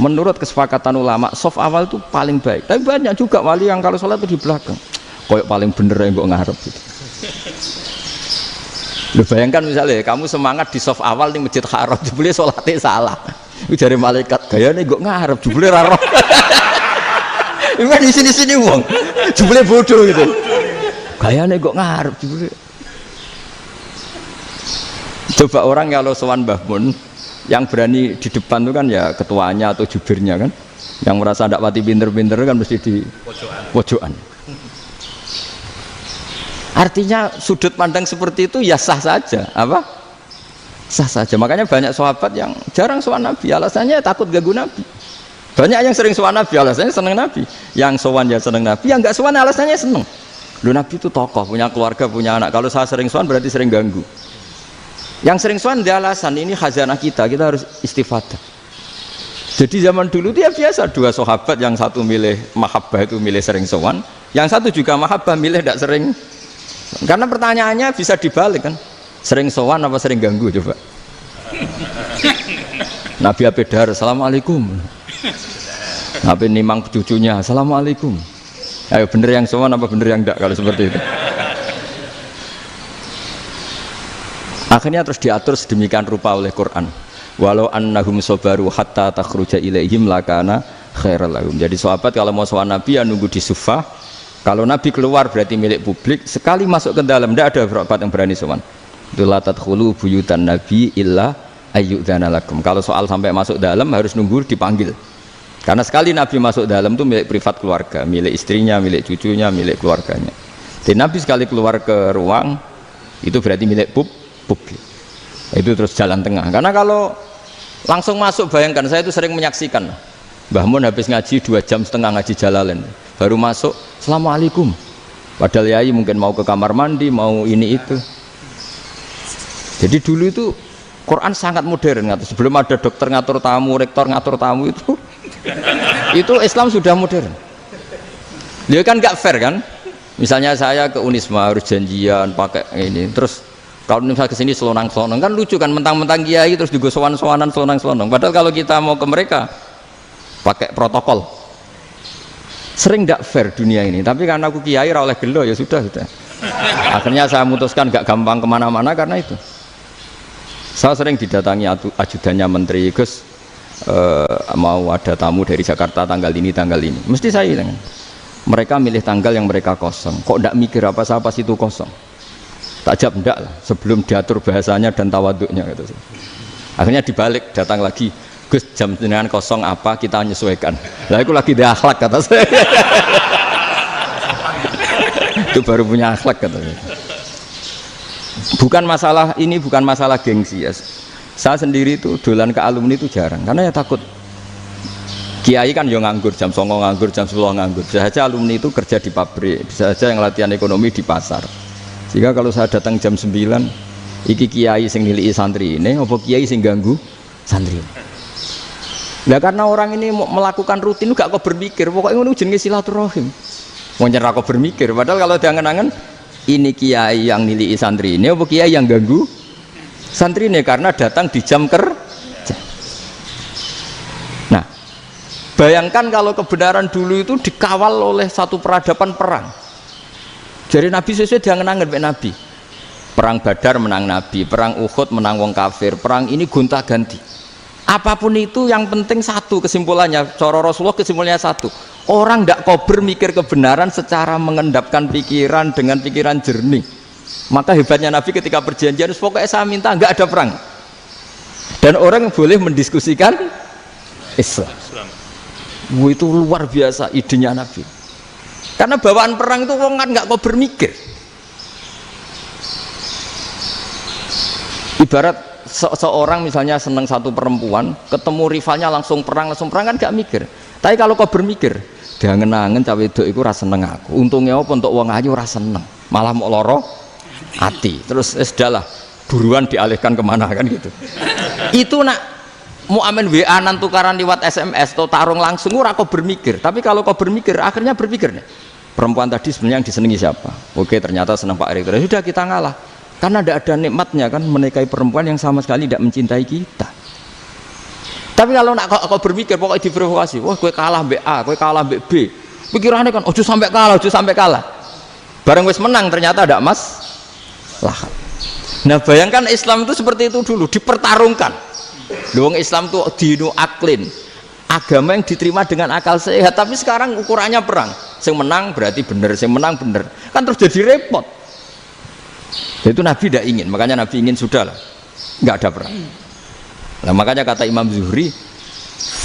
Menurut kesepakatan ulama, soft awal itu paling baik. Tapi banyak juga wali yang kalau sholat itu di belakang. Koyok paling bener yang gue ngarep gitu. Lu bayangkan misalnya kamu semangat di soft awal di Masjid Haram, jebule sholatnya salah. Itu dari malaikat gayane gue ngarep, jebule raro. Ini di sini wong, jebule bodoh gitu. Gayane gue ngarep, jebule. Coba orang kalau sowan Mbah Mun, yang berani di depan itu kan ya ketuanya atau jubirnya kan, yang merasa tidak pati pinter-pinter kan mesti di pojokan. Artinya sudut pandang seperti itu ya sah saja, apa? Sah saja. Makanya banyak sahabat yang jarang sowan Nabi, alasannya takut ganggu Nabi. Banyak yang sering sowan Nabi, alasannya seneng Nabi. Yang sowan ya seneng Nabi, yang nggak sowan alasannya seneng. Lu Nabi itu tokoh, punya keluarga, punya anak. Kalau saya sering sowan berarti sering ganggu. Yang sering sowan dia alasan ini khazanah kita harus istifadah. Jadi zaman dulu dia biasa dua sahabat, yang satu milih mahabbah itu milih sering sowan, yang satu juga mahabbah milih tidak sering. Karena pertanyaannya bisa dibalik kan, sering sowan apa sering ganggu coba. Nabi Abedar, assalamualaikum. Nabi nimang cucunya, assalamualaikum. Ayo bener yang sowan apa bener yang enggak kalau seperti itu. Akhirnya terus diatur sedemikian rupa oleh Quran. Walau annahum sabaru hatta takhruja ilaihim lakana khairal lahum. Jadi sahabat kalau mau sowan Nabi ya nunggu di sufah. Kalau Nabi keluar berarti milik publik. Sekali masuk ke dalam tidak ada sahabat yang berani sowan. La tadkhulu buyutan Nabi illa ayyudzana lakum. Kalau soal sampai masuk dalam harus nunggu dipanggil. Karena sekali Nabi masuk dalam itu milik privat keluarga, milik istrinya, milik cucunya, milik keluarganya. Jadi Nabi sekali keluar ke ruang itu berarti milik publik. Itu terus jalan tengah. Karena kalau langsung masuk, bayangkan saya itu sering menyaksikan. Mbah Mun habis ngaji 2,5 jam ngaji Jalalain. Baru masuk, assalamualaikum. Padahal yai mungkin mau ke kamar mandi, mau ini itu. Jadi dulu itu Quran sangat modern. Sebelum ada dokter ngatur tamu, rektor ngatur tamu itu Islam sudah modern. Dia kan nggak fair kan? Misalnya saya ke Unisma harus janjian pakai ini, terus kalau misalnya kesini selonang-selonang kan lucu kan, mentang-mentang kiai terus juga sowan-sowanan selonang-selonang. Padahal kalau kita mau ke mereka pakai protokol. Sering tidak fair dunia ini, tapi karena aku kiai ra oleh gelo ya sudah. Akhirnya saya memutuskan gak gampang kemana-mana karena itu. Saya sering didatangi ajudannya menteri, Gus mau ada tamu dari Jakarta tanggal ini, mesti saya bilang, mereka milih tanggal yang mereka kosong, kok tidak mikir apa itu kosong. Tak jawab enggak lah, sebelum diatur bahasanya dan tawaduknya gitu. Akhirnya dibalik, datang lagi, Gus jam dengan kosong apa kita menyesuaikan. Lah itu lagi dia akhlak kata saya. Itu baru punya akhlak kata saya. Bukan masalah ini, bukan masalah gengsi ya. Saya sendiri itu dolan ke alumni itu jarang karena ya takut Kiai kan yo nganggur jam 09.00 nganggur, jam 10 nganggur. Bisa saja alumni itu kerja di pabrik, bisa saja yang latihan ekonomi di pasar. Sehingga kalau saya datang jam 9, iki kiai sing nilai santri ini, apa kiai sing ganggu santri. Nah karena orang ini melakukan rutin gak kok berpikir, pokoknya ngono jenenge silaturahim. Mau nyerah kok berpikir, padahal kalau diangen-angen ini kiai yang nilai santri ini, apa kiai yang ganggu santri ini karena datang di jam kerja. Nah, bayangkan kalau kebenaran dulu itu dikawal oleh satu peradaban perang. Jadi Nabi sesuai diangen-angen Pak Nabi. Perang Badar menang Nabi, perang Uhud menang wong kafir, perang ini gonta-ganti. Apapun itu yang penting satu kesimpulannya, cara Rasulullah kesimpulannya satu. Orang tidak kober mikir kebenaran secara mengendapkan pikiran dengan pikiran jernih. Maka hebatnya Nabi ketika perjanjian, pokoknya saya minta nggak ada perang. Dan orang boleh mendiskusikan Islam. Itu luar biasa idenya Nabi. Karena bawaan perang itu orang kan nggak kober mikir. Ibarat seorang misalnya seneng satu perempuan, ketemu rivalnya langsung perang kan gak mikir. Tapi kalau kau bermikir, diangen-angen cawe wedok iku ora seneng aku. Untungnya apa untuk wong ayu ora seneng, malah mau loro hati. Terus sudahlah, buruan dialihkan kemana kan gitu. Itu nak mau amen WA nan tukaran lewat SMS atau tarung langsung ora kau bermikir. Tapi kalau kau bermikir, akhirnya berpikir nih. Perempuan tadi sebenarnya yang disenangi siapa? Oke, ternyata senang Pak Erik. Sudah kita ngalah. Karena tidak ada nikmatnya kan menikahi perempuan yang sama sekali tidak mencintai kita. Tapi kalau nak kau berpikir pokoknya diprovokasi, wah kue kalah mbak A, kue kalah mbak B, pikirannya kan ojo sampai kalah. Bareng wis menang ternyata ada mas lah. Nah bayangkan Islam itu seperti itu dulu, dipertarungkan. Luang Islam itu dinu aklin, agama yang diterima dengan akal sehat. Tapi sekarang ukurannya perang, yang menang berarti benar, yang menang benar, kan terus jadi repot. Itu Nabi tidak ingin, makanya Nabi ingin sudah lah, nggak ada perang. Nah makanya kata Imam Zuhri,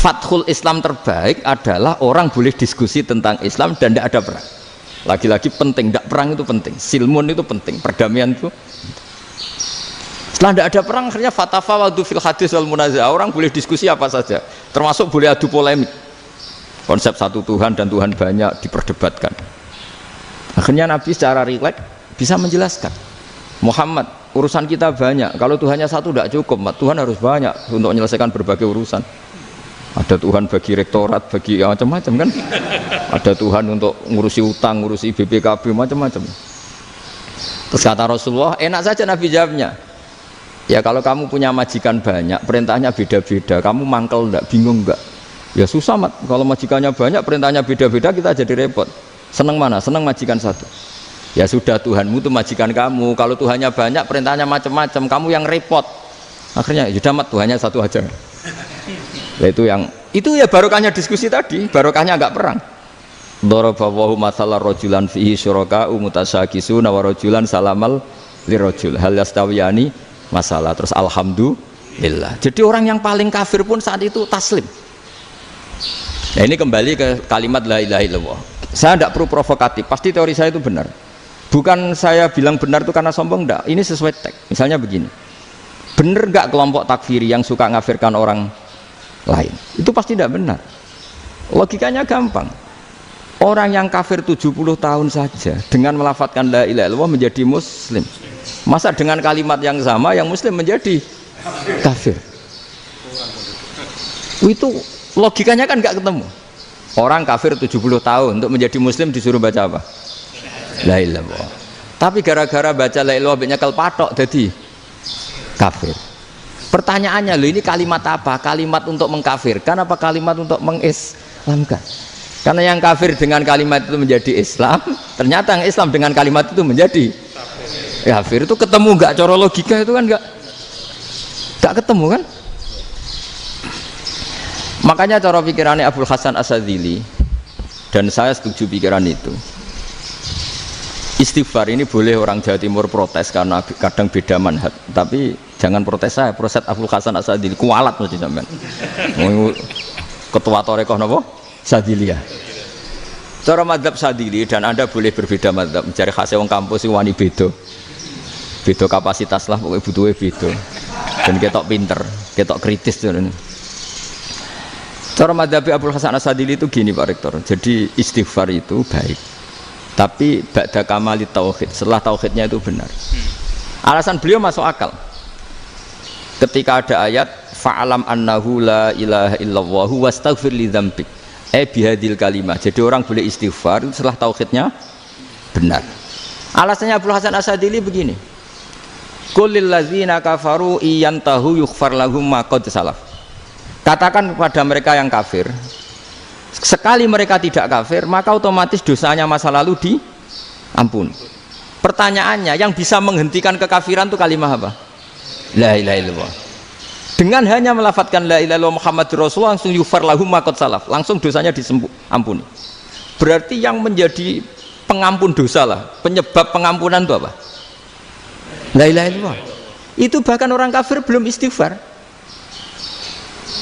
fathul Islam terbaik adalah orang boleh diskusi tentang Islam dan tidak ada perang. Lagi-lagi penting, tidak perang itu penting, silmun itu penting, perdamaian itu. Setelah tidak ada perang, akhirnya fatafawadu fil hadis wal munazah, orang boleh diskusi apa saja, termasuk boleh adu polemik. Konsep satu Tuhan dan Tuhan banyak diperdebatkan. Akhirnya Nabi secara rileks bisa menjelaskan. Muhammad, urusan kita banyak. Kalau Tuhannya satu tidak cukup, Tuhan harus banyak untuk menyelesaikan berbagai urusan. Ada Tuhan bagi rektorat, bagi macam-macam kan. Ada Tuhan untuk ngurusi utang, ngurusi BPKB, macam-macam. Terus kata Rasulullah, enak saja Nabi jawabnya. Ya kalau kamu punya majikan banyak, perintahnya beda-beda, kamu mangkel enggak, bingung enggak? Ya susah mat. Kalau majikannya banyak, perintahnya beda-beda, kita jadi repot. Seneng mana? Seneng majikan satu. Ya sudah Tuhanmu itu majikan kamu. Kalau Tuhannya banyak, perintahnya macam-macam, kamu yang repot. Akhirnya sudah mat Tuhannya satu aja. Nah, itu ya barokahnya diskusi tadi, barokahnya enggak perang. Daraballahu mathalan rajulan fihi syuraka'u mutasyakisuna wa rajulan salamal lirajul hal yastawiyani masalah. Terus alhamdulillah. Jadi orang yang paling kafir pun saat itu taslim. Nah ini kembali ke kalimat la ilaha illallah. Saya tidak perlu provokatif, pasti teori saya itu benar. Bukan saya bilang benar itu karena sombong, enggak. Ini sesuai teks. Misalnya begini, benar enggak kelompok takfiri yang suka ngafirkan orang lain? Itu pasti tidak benar. Logikanya gampang. Orang yang kafir 70 tahun saja dengan melafadzkan la ilaha illallah menjadi muslim. Masa dengan kalimat yang sama yang muslim menjadi kafir? Itu logikanya kan enggak ketemu. Orang kafir 70 tahun untuk menjadi muslim disuruh baca apa? La ilaha illallah. Tapi gara-gara baca la ilaha illallah nyekel patok jadi kafir. Pertanyaannya, loh ini kalimat apa? Kalimat untuk mengkafirkan apa kalimat untuk mengislamkan? Karena yang kafir dengan kalimat itu menjadi Islam, ternyata yang Islam dengan kalimat itu menjadi kafir. Itu ketemu nggak? Cara logika itu kan nggak ketemu kan? Makanya cara pikirannya Abul Hasan Asyadzili, dan saya setuju pikiran itu. Istighfar ini boleh orang Jawa Timur protes karena kadang beda manhaj, tapi jangan protes saya, protes Abul Hasan Asyadzili, kualat mesti sampean. Ketua Torekoh napa? Sadziliyah. Cara madzhab Sadzili, dan Anda boleh berbeda madzhab, mencari khasnya wong kampus sing wani beda. Beda kapasitas lah, pokoknya butuhnya beda. Dan ketok pinter, ketok kritis tuh. Cara madzhab Abdul Hasan As-Sadili itu gini Pak Rektor. Jadi istighfar itu baik. Tapi ba'da kamali tauhid, setelah tauhidnya itu benar. Alasan beliau masuk akal. Ketika ada ayat fa'alam annahu la ilaha illallah wastaghfir li dzambik. Bihadil kalimah. Jadi orang boleh istighfar setelah tauhidnya benar. Alasannya Abdul Hasan As-Sadili begini. Qul lil ladzina kafaru iyantahu yughfar lahum ma qad salaf. Katakan kepada mereka yang kafir, sekali mereka tidak kafir, maka otomatis dosanya masa lalu diampuni. Pertanyaannya, yang bisa menghentikan kekafiran itu kalimat apa? La ilaha illallah. Dengan hanya melafadzkan la ilaha illallah Muhammadur Rasulullah, langsung yughfar lahum ma qad salaf, langsung dosanya diampuni. Berarti yang menjadi pengampun dosa lah, penyebab pengampunan itu apa? La ilaha illallah. Itu bahkan orang kafir belum istighfar.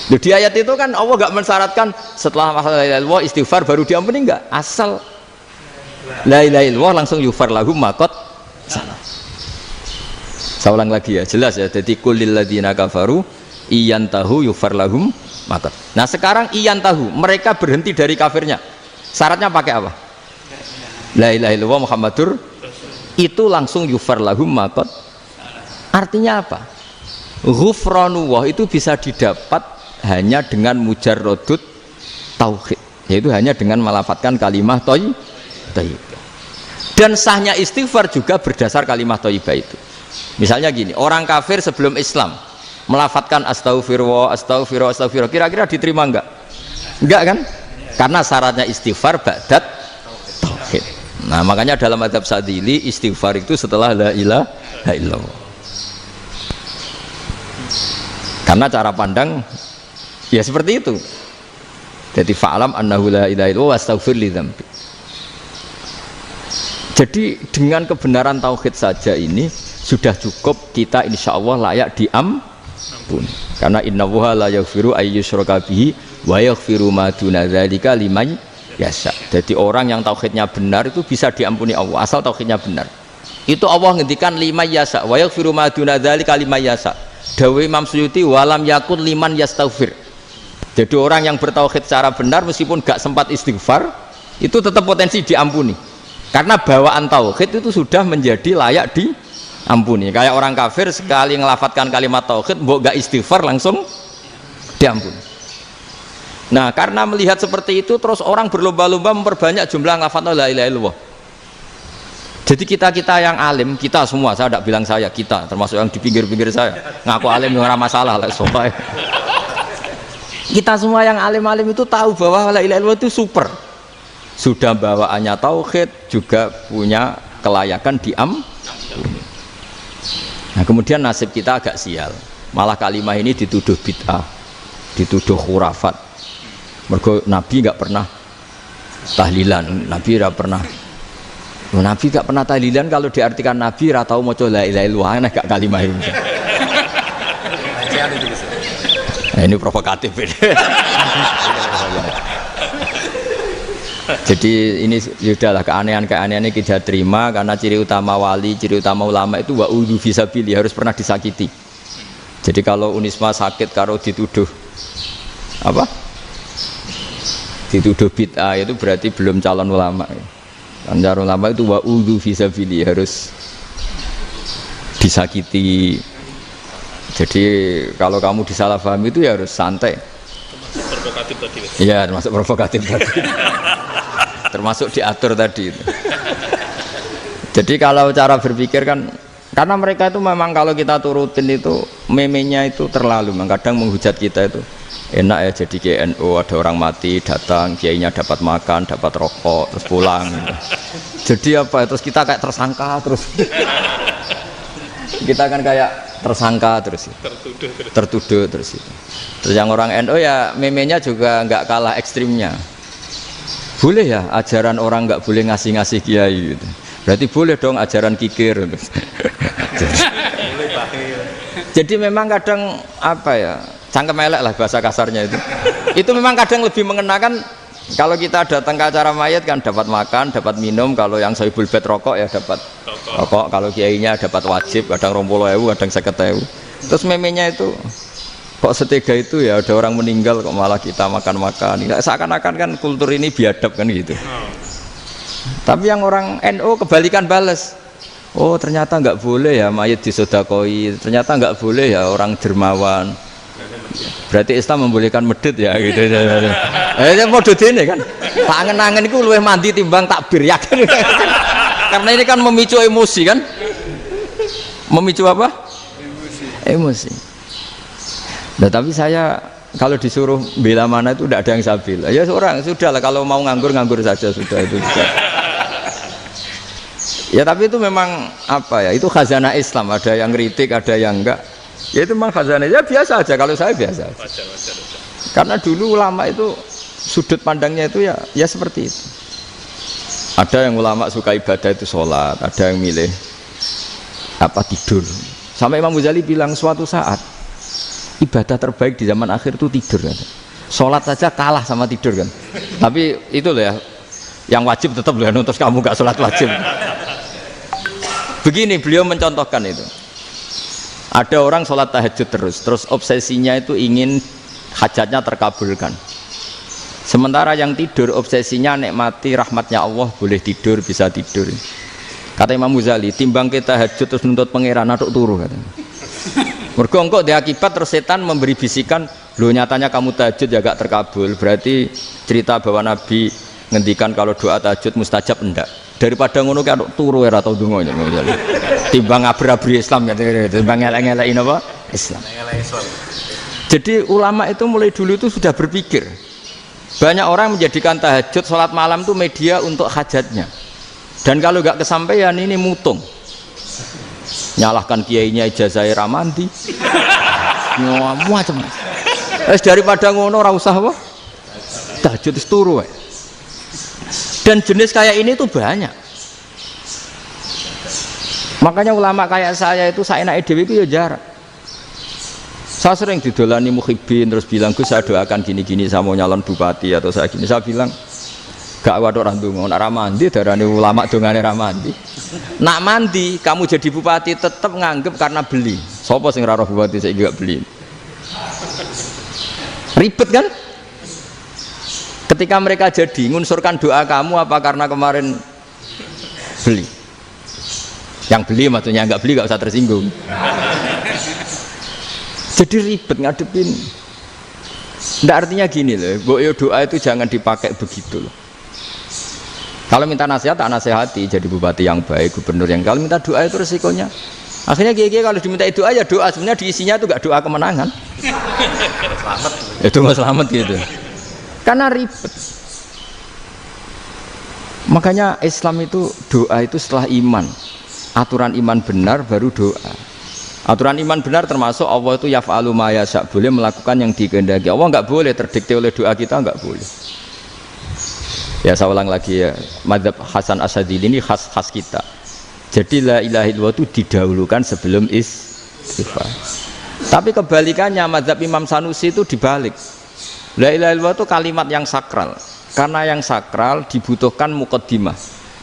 Di ayat itu kan Allah gak mensyaratkan setelah la ilaha illallah istighfar baru diampuni, enggak, asal la ilaha illallah langsung yughfar lahum ma qad salaf. Saya ulang lagi ya, jelas ya. Jadi kulil ladzina kafaru iyantahu yughfar lahum ma qad. Nah sekarang iyantahu, mereka berhenti dari kafirnya. Syaratnya pakai apa? La ilaha illallah Muhammadur, itu langsung yughfar lahum ma qad. Artinya apa? Ghufranullah itu bisa didapat hanya dengan mujarrodut tauhid, yaitu hanya dengan melafadzkan kalimah thayyibah. Dan sahnya istighfar juga berdasar kalimah thayyibah itu. Misalnya gini, orang kafir sebelum Islam melafadzkan astaghfirullah, astaghfirullah, astaghfirullah, kira-kira diterima enggak? Enggak kan? Karena syaratnya istighfar ba'dat tauhid. Nah makanya dalam madzhab Sadili istighfar itu setelah la ilaha illallah. Karena cara pandang ya seperti itu. Jadi fa'alam annahu la ilaha illallah wastaghfir li dzambi. Jadi dengan kebenaran tauhid saja ini sudah cukup kita insya Allah layak diampun. Karena innallaha la yaghfiru ayyusyraka bihi wa yaghfiru ma duna dzalika liman yasha. Jadi orang yang tauhidnya benar itu bisa diampuni Allah asal tauhidnya benar. Itu Allah ngendikan liman yasha wa yaghfiru ma duna dzalika liman yasha. Dawe Imam Suyuti walam yakun liman yastaghfir. Jadi orang yang bertauhid secara benar meskipun gak sempat istighfar itu tetap potensi diampuni. Karena bawaan tauhid itu sudah menjadi layak diampuni. Kayak orang kafir sekali ngelafatkan kalimat tauhid mbok gak istighfar langsung diampuni. Nah, karena melihat seperti itu terus orang berlomba-lomba memperbanyak jumlah ngelafatkan la ilaha illallah. Jadi kita-kita yang alim, kita semua, saya tidak bilang saya, kita termasuk yang di pinggir-pinggir saya ngaku alim yang masalah lah sopai. Kita semua yang alim-alim itu tahu bahwa la ilaha illallah itu super. Sudah bawaannya tauhid, juga punya kelayakan diampuni. Nah, kemudian nasib kita agak sial. Malah kalimat ini dituduh bid'ah, dituduh khurafat. Mergo Nabi nggak pernah tahlilan, Nabi nggak pernah. Nabi nggak pernah tahlilan kalau diartikan Nabi ra tau maca la ilaha illallah, enak gak kalimat ini. Nah, ini provokatif ini. Jadi ini sudahlah keanehan-keanehan ini kita terima karena ciri utama wali, ciri utama ulama itu wa'udhu fisabilillah, harus pernah disakiti. Jadi kalau Unisma sakit karo dituduh apa? Dituduh bid'ah itu berarti belum calon ulama. Kan calon ulama itu wa'udhu fisabilillah, harus disakiti. Jadi kalau kamu disalahpahami itu ya harus santai. Provokatif tadi. Iya, termasuk provokatif tadi. Termasuk diatur tadi itu. Jadi kalau cara berpikir kan, karena mereka itu memang kalau kita turutin itu memenya itu terlalu, kadang menghujat kita itu enak ya jadi GNU, ada orang mati datang, kiainya dapat makan, dapat rokok, terus pulang gitu. Jadi apa? Terus kita kayak tersangka terus. Kita kan kayak tersangka terus, tertuduh terus itu. Terus yang orang NU ya memenya juga nggak kalah ekstrimnya. Boleh ya ajaran orang nggak boleh ngasih kiai gitu. Berarti boleh dong ajaran kikir. Jadi memang kadang apa ya, cangkem elek lah bahasa kasarnya itu. Itu memang kadang lebih mengenakan. Kalau kita datang ke acara mayat kan dapat makan, dapat minum. Kalau yang sohibul bed rokok ya dapat rokok. Kalau kiainya dapat wajib, kadang 20.000, kadang 50.000. Terus memenya itu Kok setega itu ya ada orang meninggal kok malah kita makan-makan. Seakan-akan kan kultur ini biadab kan gitu. Tapi yang orang NU kebalikan balas. Oh ternyata nggak boleh ya mayit disodakoi. Ternyata nggak boleh ya orang dermawan. Berarti Islam membolehkan medit ya gitu. Modus ini kan. Tangan-tangan itu luwih mandi timbang takbir ya kan. Karena ini kan memicu emosi kan. Memicu apa? Emosi. Nah tapi saya kalau disuruh bela mana itu tidak ada yang saya bela. Ya seorang sudah lah kalau mau nganggur saja sudah itu. Ya tapi itu memang apa ya? Itu khazanah Islam. Ada yang kritik, ada yang enggak. Ya itu memang khazanah. Ya biasa aja kalau saya biasa. Aja. Karena dulu ulama itu sudut pandangnya itu ya seperti itu. Ada yang ulama suka ibadah itu sholat, ada yang milih apa tidur. Sampai Imam Ghazali bilang suatu saat ibadah terbaik di zaman akhir itu tidur kan. Sholat saja kalah sama tidur kan. Tapi itu loh ya, yang wajib tetap loh, terus kamu gak sholat wajib. Begini beliau mencontohkan itu. Ada orang sholat tahajud terus obsesinya itu ingin hajatnya terkabulkan. Sementara yang tidur obsesinya nikmati rahmatnya Allah, boleh tidur, bisa tidur. Kata Imam Ghazali, timbang kita tahajud terus nuntut pangeran aduk turu katanya. Mergo engko dia akibat terus setan memberi bisikan, lho nyatanya kamu tahajud ya gak terkabul. Berarti cerita bahwa Nabi ngendikan kalau doa tahajud mustajab enggak. Daripada ngono ki aduk turu ora tau ndonga. Timbang abri-abri Islam ya, timbang elek-elekin apa? Islam. Jadi ulama itu mulai dulu itu sudah berpikir. Banyak orang menjadikan tahajud sholat malam itu media untuk hajatnya. Dan kalau gak kesampaian ini mutung. Nyalahkan kiainya ijazah ramandi. Macam. Daripada ngono ora usah apa? Tahajud turu. Dan jenis kayak ini tuh banyak. Makanya ulama kayak saya itu saenake dhewe itu ya jarak. Saya sering didolani mukhibin terus bilang Gus saya doakan gini-gini saya mau nyalon bupati atau saya gini. Saya bilang gak waduh orang dongo, nak ramandi darane ulama dongane ramandi. Nak mandi kamu jadi bupati tetap nganggep karena beli. Sopo sing ora roh bupati saya gak beli. Ribet kan? Ketika mereka jadi ngunsurkan doa kamu apa karena kemarin beli? Yang beli maksudnya nggak beli nggak usah tersinggung. Jadi ribet ngadepin. Nggak artinya gini loh, boyo doa itu jangan dipakai begitu loh. Kalau minta nasihat, tak nasihati jadi bupati yang baik, gubernur yang kalau minta doa itu resikonya. Akhirnya kiai kalau diminta doa ya doa, sebenarnya diisinya itu nggak doa kemenangan. Selamat. Itu nggak selamat gitu. Karena ribet. Makanya Islam itu doa itu setelah iman. Aturan iman benar baru doa. Aturan iman benar termasuk Allah itu yaf'alu ma yasha, boleh melakukan yang dikehendaki. Allah nggak boleh terdikte oleh doa kita, nggak boleh. Ya saya ulang lagi ya, mazhab Hasan Asyadzili ini khas kita. Jadi la ilaha illallah itu didahulukan sebelum istighfar. Tapi kebalikannya mazhab Imam Sanusi itu dibalik. La ilaha illallah itu kalimat yang sakral. Karena yang sakral dibutuhkan muqaddimah,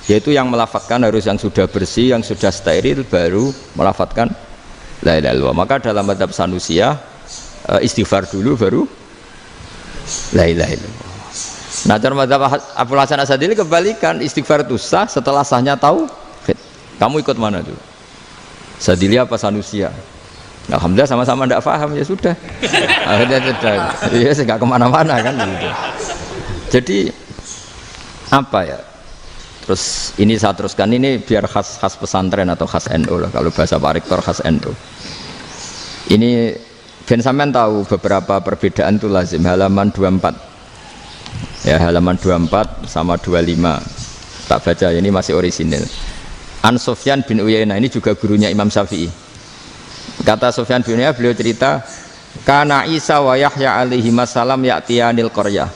yaitu yang melafadzkan harus yang sudah bersih, yang sudah steril baru melafadzkan la ilaha illallah. Maka dalam mazhab Sanusiyah istighfar dulu baru la ilaha illallah. Nah cara mazhab Abul Hasan Asyadzili kebalikan, istighfar itu sah setelah sahnya tauhid. Kamu ikut mana dulu? Asyadzili apa Sanusiyah? Alhamdulillah sama-sama tidak paham ya sudah. Akhirnya sudah. Iya sih nggak kemana-mana kan gitu. Jadi apa ya? Terus ini saya teruskan ini biar khas pesantren atau khas NU lah, kalau bahasa Pak Rektor khas NU. Ini Ben sampean tahu beberapa perbedaan itu lazim, halaman 24. Ya halaman 24 sama 25. Tak baca ini masih orisinil. An Sufyan bin Uyainah ini juga gurunya Imam Syafi'i. Kata Sufyan bin Uyainah, beliau cerita, kana Isa wa Yahya alaihi salam ya'tiyanil qaryah.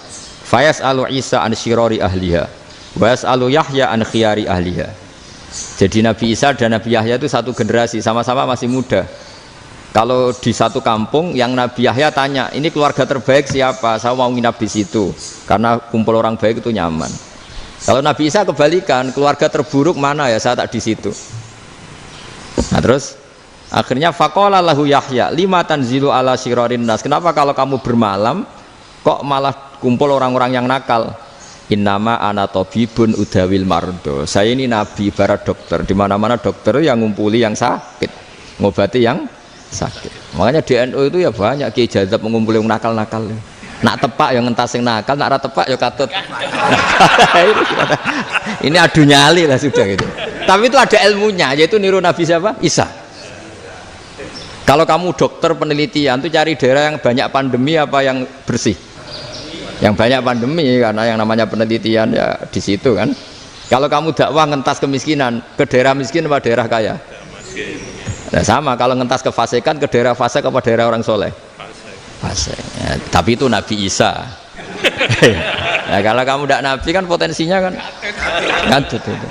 Fayas'alu Isa an syirari ahliha. Wa yas'alu Yahya an khiyari ahliha. Jadi Nabi Isa dan Nabi Yahya itu satu generasi, sama-sama masih muda. Kalau di satu kampung yang Nabi Yahya tanya, ini keluarga terbaik siapa? Saya mau nginap di situ karena kumpul orang baik itu nyaman. Kalau Nabi Isa kebalikan, keluarga terburuk mana ya? Saya tak di situ. Nah terus Akhirnya faqala lahu Yahya lima tanzilu ala syirarin nas, kenapa kalau kamu bermalam kok malah kumpul orang-orang yang nakal? Innama ana tabibun udawil mardo, saya ini nabi ibarat dokter, di mana-mana dokter yang ngumpuli yang sakit, ngobati yang sakit. Makanya di NU itu ya banyak Kiai Jazab mengumpuli yang nakal-nakal. Nak tepak yang ngentas yang nakal, nak ra tepak ya katut. Ini adu nyali lah sudah gitu. Tapi itu ada ilmunya, yaitu niru Nabi siapa? Isa. Kalau kamu dokter penelitian tuh cari daerah yang banyak pandemi apa yang bersih? Yang banyak pandemi, karena yang namanya penelitian ya di situ kan. Kalau kamu dakwah ngentas kemiskinan, ke daerah miskin apa daerah kaya? Nah sama, kalau ngentas kefasikan, ke daerah fasik apa daerah orang soleh? Fasik. Ya, tapi itu Nabi Isa. Nah kalau kamu tidak Nabi kan potensinya kan ngadut itu.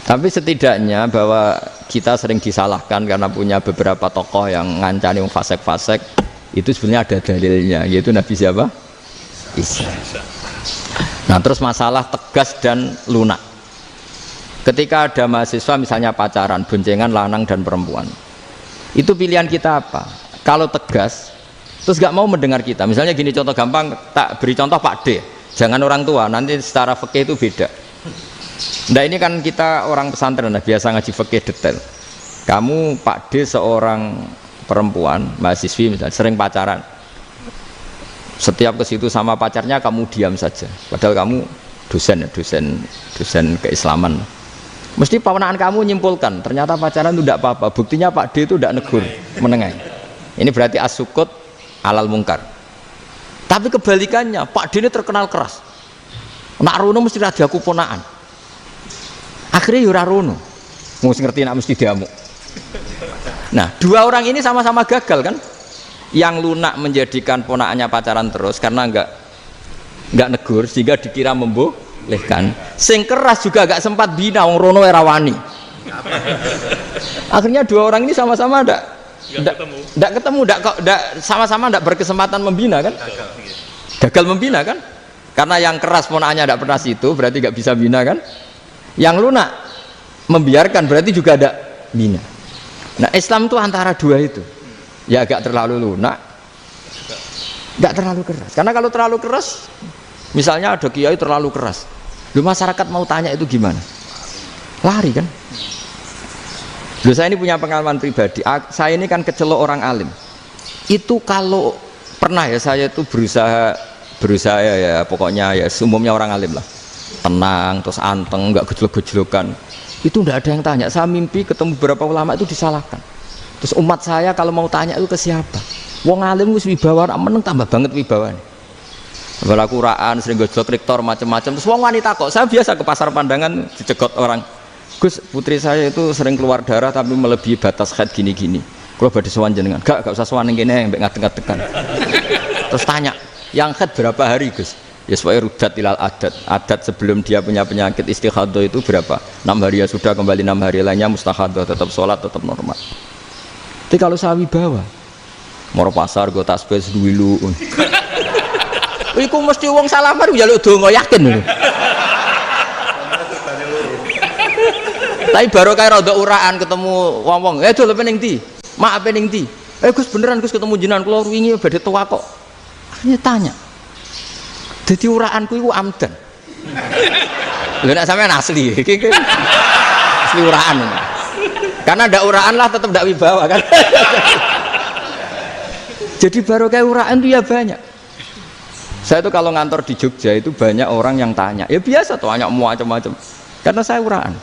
Tapi setidaknya bahwa kita sering disalahkan karena punya beberapa tokoh yang ngancani yang fasik-fasik, itu sebenarnya ada dalilnya, yaitu Nabi siapa? Isa. Nah terus masalah tegas dan lunak. Ketika ada mahasiswa misalnya pacaran, boncengan lanang dan perempuan, itu pilihan kita apa? Kalau tegas, terus gak mau mendengar kita. Misalnya gini contoh gampang, tak beri contoh Pak D. Jangan orang tua, nanti secara fikih itu beda. Nah ini kan kita orang pesantren, biasa ngaji fikih detail. Kamu Pak D seorang perempuan, mahasiswi misalnya, sering pacaran. Setiap ke situ sama pacarnya kamu diam saja, padahal kamu dosen keislaman. Mesti pamanaan kamu nyimpulkan ternyata pacaran itu tidak apa-apa, buktinya Pak D itu tidak negur, menengahi. Ini berarti as-sukut alal mungkar. Tapi kebalikannya, Pak D ini terkenal keras, nak rono mesti radiaku ponaan, akhirnya yura rono mesti ngerti nak mesti diamuk. Nah dua orang ini sama-sama gagal kan. Yang lunak menjadikan ponakannya pacaran terus karena enggak negur sehingga dikira membolehkan. Sing keras juga enggak sempat bina wong rono era wani. Akhirnya dua orang ini sama-sama enggak ketemu, sama-sama enggak berkesempatan membina kan? Gagal membina kan? Karena yang keras ponakannya enggak pernah situ, berarti enggak bisa bina kan? Yang lunak membiarkan berarti juga enggak bina. Nah, Islam itu antara dua itu. Ya agak terlalu lunak, enggak terlalu keras. Karena kalau terlalu keras, misalnya ada kiai terlalu keras, lu masyarakat mau tanya itu gimana? Lari kan? Lu saya ini punya pengalaman pribadi. Saya ini kan kecelok orang alim. Itu kalau pernah ya saya itu berusaha ya pokoknya ya umumnya orang alim lah. Tenang, terus anteng, enggak gejlok-gejlokan. Itu enggak ada yang tanya. Saya mimpi ketemu beberapa ulama itu disalahkan. Terus umat saya kalau mau tanya itu ke siapa? Wong alim wis wibawa, meneng tambah banget wibawa. Bala Quran sering gojlok rektor macam-macam. Terus wong wanita kok, saya biasa ke pasar pandangan dicegot orang. Gus, putri saya itu sering keluar darah tapi melebihi batas haid gini-gini. Kalau badhe sowan jenengan, gak usah sowan ning kene mbek ngadeg-ngadegan. Terus tanya, yang haid berapa hari, Gus? Ya supaya rudat ilal adat sebelum dia punya penyakit istihadah itu berapa? 6 hari ya sudah, kembali 6 hari lainnya mustahadah, tetap sholat, tetap normal. Tapi kalau saya wibawa, moro pasar gue tasbih dulu, iku mesti uang salaman ya lu dongo yakin lho. Tapi baru kayak rada uraan ketemu wong-wong, dol pening ndi? Mak pening ndi? Gus beneran Gus ketemu jenengan kula wingi badhe tua kok. Akhirnya tanya. Dadi uraanku iku amdan. Lho nek sampean asli, iki asli uraan. Karena ndak uraan lah tetap ndak wibawa kan. Jadi baru kayak uraan itu ya banyak. Saya tuh kalau ngantor di Jogja itu banyak orang yang tanya, ya biasa tuh tanya macam-macam. Karena saya uraan.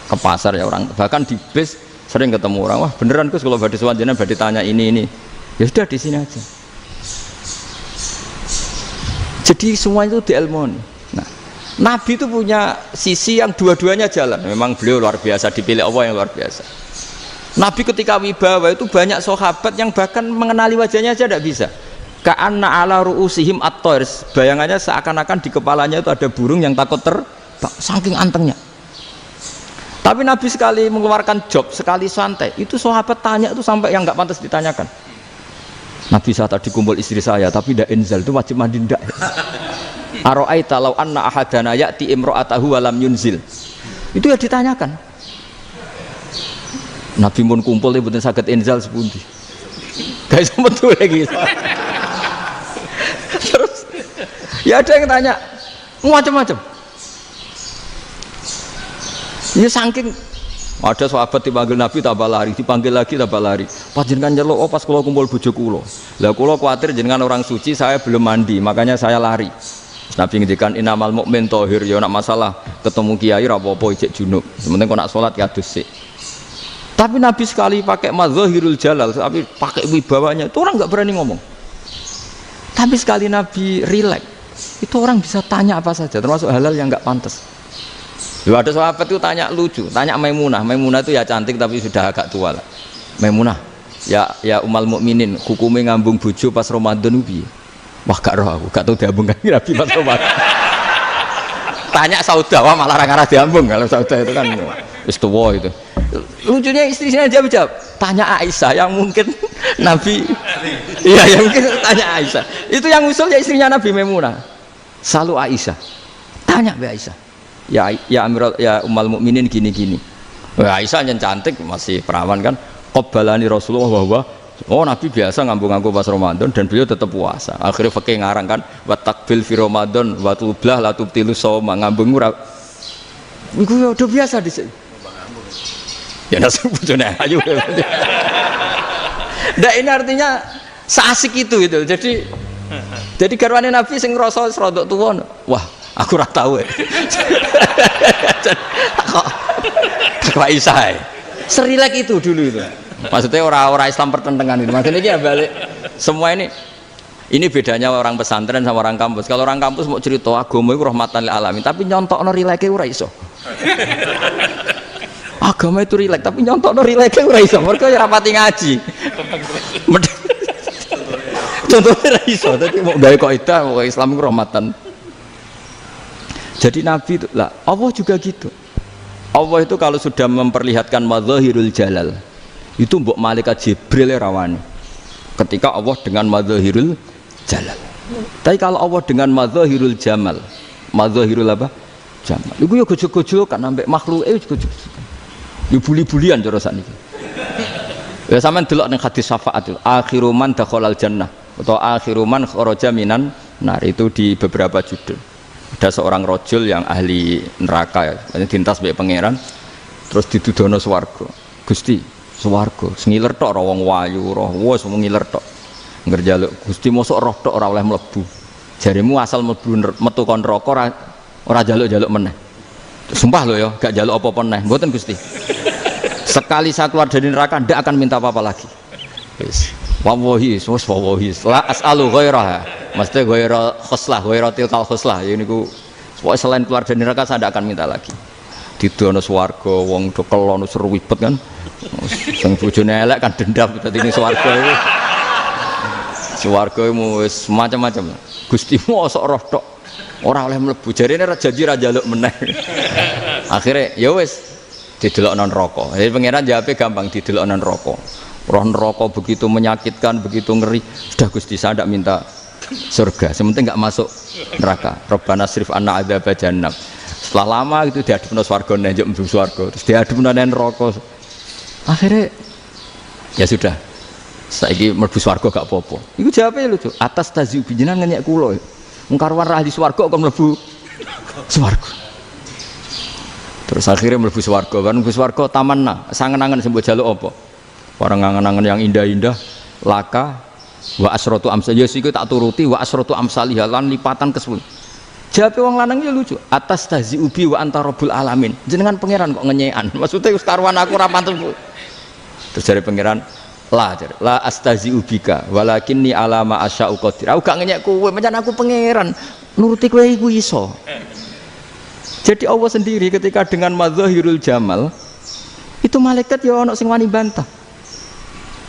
Ke pasar ya orang, bahkan di bis sering ketemu orang, wah beneran Gus kalau badhe sowan jenengan badhe tanya ini. Ya sudah di sini aja. Jadi semua itu diilmoni. Nabi itu punya sisi yang dua-duanya jalan. Memang beliau luar biasa, dipilih Allah yang luar biasa. Nabi ketika wibawa itu banyak sahabat yang bahkan mengenali wajahnya aja tidak bisa. Ka'anna ala ru'usihim at-tayr. Bayangannya seakan-akan di kepalanya itu ada burung yang takut terbang, saking antengnya. Tapi Nabi sekali mengeluarkan job, sekali santai, itu sahabat tanya itu sampai yang nggak pantas ditanyakan. Nabi saat tadi kumpul istri saya, tapi tidak inzal itu wajib mandi ndak. Aro'aita law anna ahadana ya'ti imro'atahu walam yunzil. Itu ya ditanyakan. Nabi pun kumpul mboten saged inzal sepundi. Guys metu lagi. Terus ya ada yang tanya macam-macam. Ya saking ada sahabat dipanggil Nabi tambah lari, dipanggil lagi tambah lari. Panjenengan nyeluk, oh pas kula kumpul bojo kula. Lah kula kuwatir jenengan orang suci, saya belum mandi, makanya saya lari. Nabi ngendikan innamal mukmin thahir, ya nak masalah ketemu kiai ra apa-apa ijek junub. Sementing kok nak salat ya dhisik. Tapi Nabi sekali pakai madzahirul jalal, tapi pakai wibawanya, itu orang enggak berani ngomong. Tapi sekali Nabi rileks, itu orang bisa tanya apa saja, termasuk halal yang enggak pantas. Loh, ada sahabat itu tanya lucu, tanya Maimunah. Maimunah itu ya cantik tapi sudah agak tua lah. Maimunah, ya umal mukminin, hukumnya ngambung bojo pas Ramadan piye? Wah gak roh aku, gak tahu diambung kan Nabi pas Ramadan. Tanya Saudah, wah malah orang-orang diambung kalau Saudah itu kan wis tuwa itu. Lucunya istrinya jawab, tanya Aisyah yang mungkin Nabi, iya yang mungkin tanya Aisyah. Itu yang usul ya istrinya Nabi Maimunah. Selalu Aisyah, tanya be Aisyah. Ya Amiral ya umal mukminin gini-gini. Aisyah yang cantik masih perawan kan. Qabbalani Rasulullah bahwa oh Nabi biasa ngambung-ngambung pas Ramadan dan beliau tetap puasa. Akhirnya fakih ngarang kan wa takbil fi Ramadan wa tublah la tubtilu shauma ngambung ora. Iku ya udah biasa dhisik. Ya nasib bojone ayu. Nah ini artinya seasik itu. Jadi garwane Nabi sing ngrasa rodok tuwa. Wah, aku ora tahu ya. Kok Aisyah. Serilek itu dulu itu. Maksudnya orang-orang Islam pertentangan itu. Maksudnya dia balik semua ini bedanya orang pesantren sama orang kampus. Kalau orang kampus mau cerita agama itu rahmatan lil alamin, tapi nyontokno rileke ora iso. Agama itu rilek, tapi nyontokno rileke ora iso. Mergo ya rapati ngaji. Contohnya ora iso, dadi mau gawe kaidah Islam itu rahmatan. Jadi Nabi itu lah, Allah juga gitu. Allah itu kalau sudah memperlihatkan madzahirul jalal, itu mbok malaikat Jibril rawani. Ketika Allah dengan madzahirul jalal. Tapi kalau Allah dengan madzahirul jamal, madzahirul apa? Jamal. Iku ya gojol-gojol kan ambek makhluke gojol. Ya buli-bulian cara sakniki. Ya sampean delok ning hadis syafaat itu, akhiru man dakhalal jannah atau akhiru man kharaja minan nar, itu di beberapa judul. Ada seorang rojul yang ahli neraka ya, dintas baik pangeran, terus didudono swarga. Gusti, swarga, sengiler tok wong wayu, roh wis ngiler tok. Ngerjaluk Gusti mosok roh tok ora oleh mlebu. Jarimu asal mlebu metu kon neraka ora jaluk-jaluk meneh. Sumpah lho ya, gak jaluk apa-apa meneh. Mboten Gusti. Sekali saya keluar dari neraka ndak akan minta apa-apa lagi. Wis. Wallahi, la as'alu ghairaha. Maksudnya ghaira khuslah, ghaira tilkal khuslah. Ya niku pokoke selain keluar dari neraka saya ndak akan minta lagi. Didono swarga wong do kelon seru wibet kan. Sing bojone elek kan dendam dadi ning swarga iki. Swarga wis macam-macam. Gusti mosok roh tok ora oleh mlebu. Jarene janji ra njaluk meneh. Akhire ya wis didelokno neraka. Jadi pangeran jawabe gampang, didelokno neraka. Roh neraka begitu menyakitkan, begitu ngeri. Sudah Gusti saya tidak minta surga, sementing nggak masuk neraka. Rabbana srif anna adzab jahannam. Setelah lama itu diadepno swarga njuk mlebu swarga, terus diadepno neraka. Akhirnya ya sudah. Saiki mlebu swarga gak apa-apa. Iku jawabe lucu. Atas taziu jenengan ngenyek kula. Wong karuan ra di swarga kok mlebu swarga. Terus akhirnya mlebu swarga, kan mlebu swarga tamanna, sangen-angen sembo jaluk apa? Orang ngangen-angen yang indah-indah, laka wa asratu amsal, ya siku tak turuti wa asratu amsalihah lan lipatan kesepuluh. Jawab wong lanang ya lucu, atas tazi ubi wa anta rabbul alamin. Jenengan pangeran kok ngenyekan. Maksudnya wis karuan aku ora pantes. Terus dari pangeran, la astazi ubika walakinni ala ma asya'u qadir. Aku gak ngenyek kowe, pancen aku pangeran. Nuruti kowe iku iso. Jadi Allah sendiri ketika dengan madzahirul jamal itu malaikat ya ono sing wani bantah.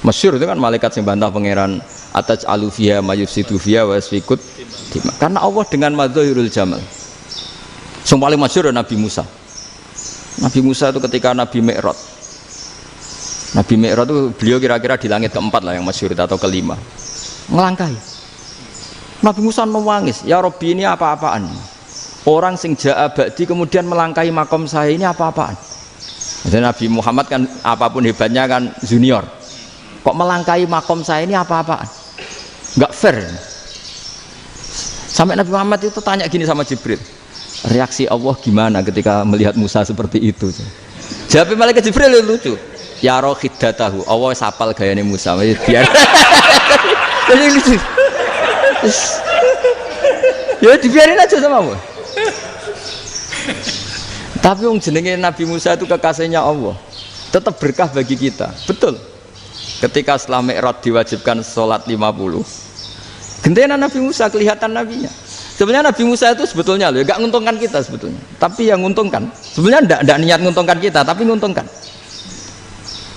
Masyhur itu kan malaikat sing bantah pangeran atas alufia mayusidu fiha wa yasfikut dima. Karena Allah dengan madzahirul jamal. Yang paling masyhur Nabi Musa. Nabi Musa itu ketika Nabi Mi'raj. Nabi Mi'raj itu beliau kira-kira di langit keempat lah yang masyhur atau kelima. Ngelangkahi. Nabi Musa menangis, ya Rabbi ini apa-apaan? Orang sing ja'a ba'di kemudian melangkahi makom saya ini apa-apaan? Jadi Nabi Muhammad kan apapun hebatnya kan junior. Kok melangkahi makom saya ini apa-apaan? Enggak fair. Sampai Nabi Muhammad itu tanya gini sama Jibril, reaksi Allah gimana ketika melihat Musa seperti itu? Jawab malaikat Jibril lucu. Ya roh hiddatahu, Allah sapal gayane Musa. Biar. Jadi lucu. Ya dibiarin aja sama Allah. Tapi yang jenenge Nabi Musa itu kekasihnya Allah, tetap berkah bagi kita. Betul. Ketika setelah Mi'raj diwajibkan sholat 50, gentenan Nabi Musa kelihatan nabinya. Sebenarnya Nabi Musa itu sebetulnya loh, gak nguntungkan kita sebetulnya. Tapi yang nguntungkan, sebenarnya tidak niat nguntungkan kita, tapi nguntungkan.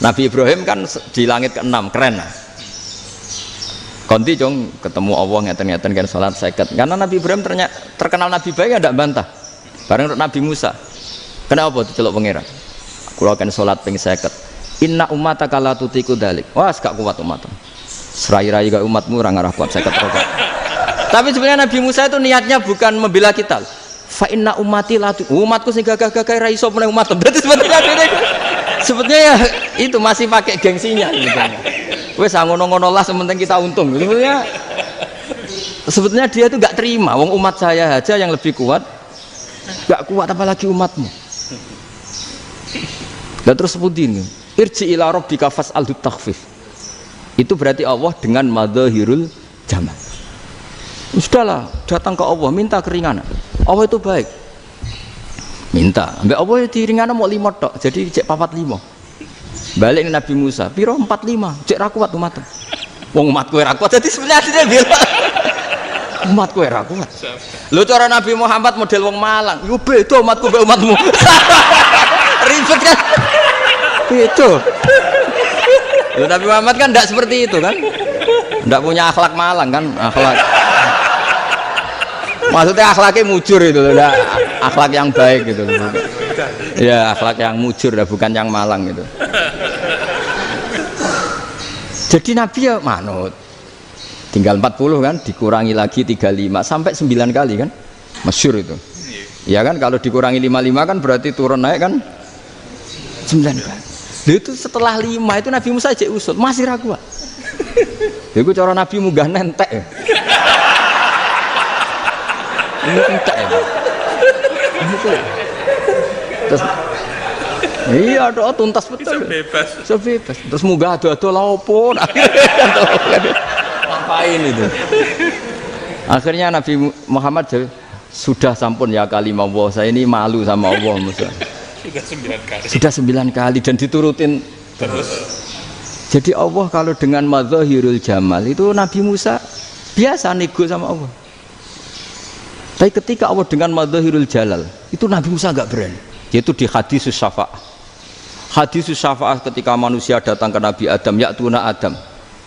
Nabi Ibrahim kan di langit ke-6, keren lah. Konti jong ketemu Allah ngeten-ngeten kan sholat seket. Karena Nabi Ibrahim terkenal Nabi baik, tidak bantah. Bareng Nabi Musa. Kenapa diceluk pangeran? Kula kan salat ping 50. Inna ummataka la tutiku dalik. Wah, gak kuat umatmu. Serai-rai gak umatmu ora ngarah kuat 50 rakaat. Tapi sebenarnya Nabi Musa itu niatnya bukan membela kita. Fa inna ummati la umatku sing gagah-gagah ra iso meneh umat. Berarti sebetulnya ya itu masih pakai gengsinya sebetulnya. Wes ngono-ngono lah sementing kita untung. Sebetulnya dia itu gak terima wong umat saya aja yang lebih kuat. Gak kuat apalagi umatmu. Dan terus sebutin irji ila rabbika fas'alhu takhfif. Itu berarti Allah dengan madzahirul jamal. Sudahlah, datang ke Allah minta keringanan. Allah itu baik. Minta, ambek Allah diringana mau 5 tok, jadi cek 45. Balik ke Nabi Musa, piro 45, cek ra kuat umat. Wong umatku ora kuat, jadi sebenarnya dia bilang umatku ora kuat. Lho cara Nabi Muhammad model wong Malang, yo beda umatku mbek umatmu. Ribet kan? Itu. Lho Nabi Muhammad kan tidak seperti itu kan? Tidak punya akhlak Malang kan? Akhlak. Maksudnya akhlaknya mujur itu, tidak akhlak yang baik gitu. Ya akhlak yang mujur, bukan yang Malang gitu. Jadi Nabi ya manut. Tinggal 40 kan, dikurangi lagi 35 sampai 9 kali kan? Masyhur itu. Ya kan kalau dikurangi 55 kan berarti turun naik kan 9 kali. Itu setelah 5 itu Nabi Musa cek usul masih ragu. Itu cara Nabi munggah nentek. Ini entek ya. Terus iya doa tuntas betul. Bisa bebas. Terus munggah ado-ado lha opo? Ngapain itu? Akhirnya Nabi Muhammad sudah sampun ya kalimah Allah, saya ini malu sama Allah Musa. Sudah 9 kali dan diturutin terus. Jadi Allah kalau dengan madzahirul jamal itu Nabi Musa biasa nego sama Allah. Tapi ketika Allah dengan madzahirul jalal itu Nabi Musa enggak berani. Yaitu di hadis syafa'ah. Hadis syafa'ah ketika manusia datang ke Nabi Adam, ya tuna Adam.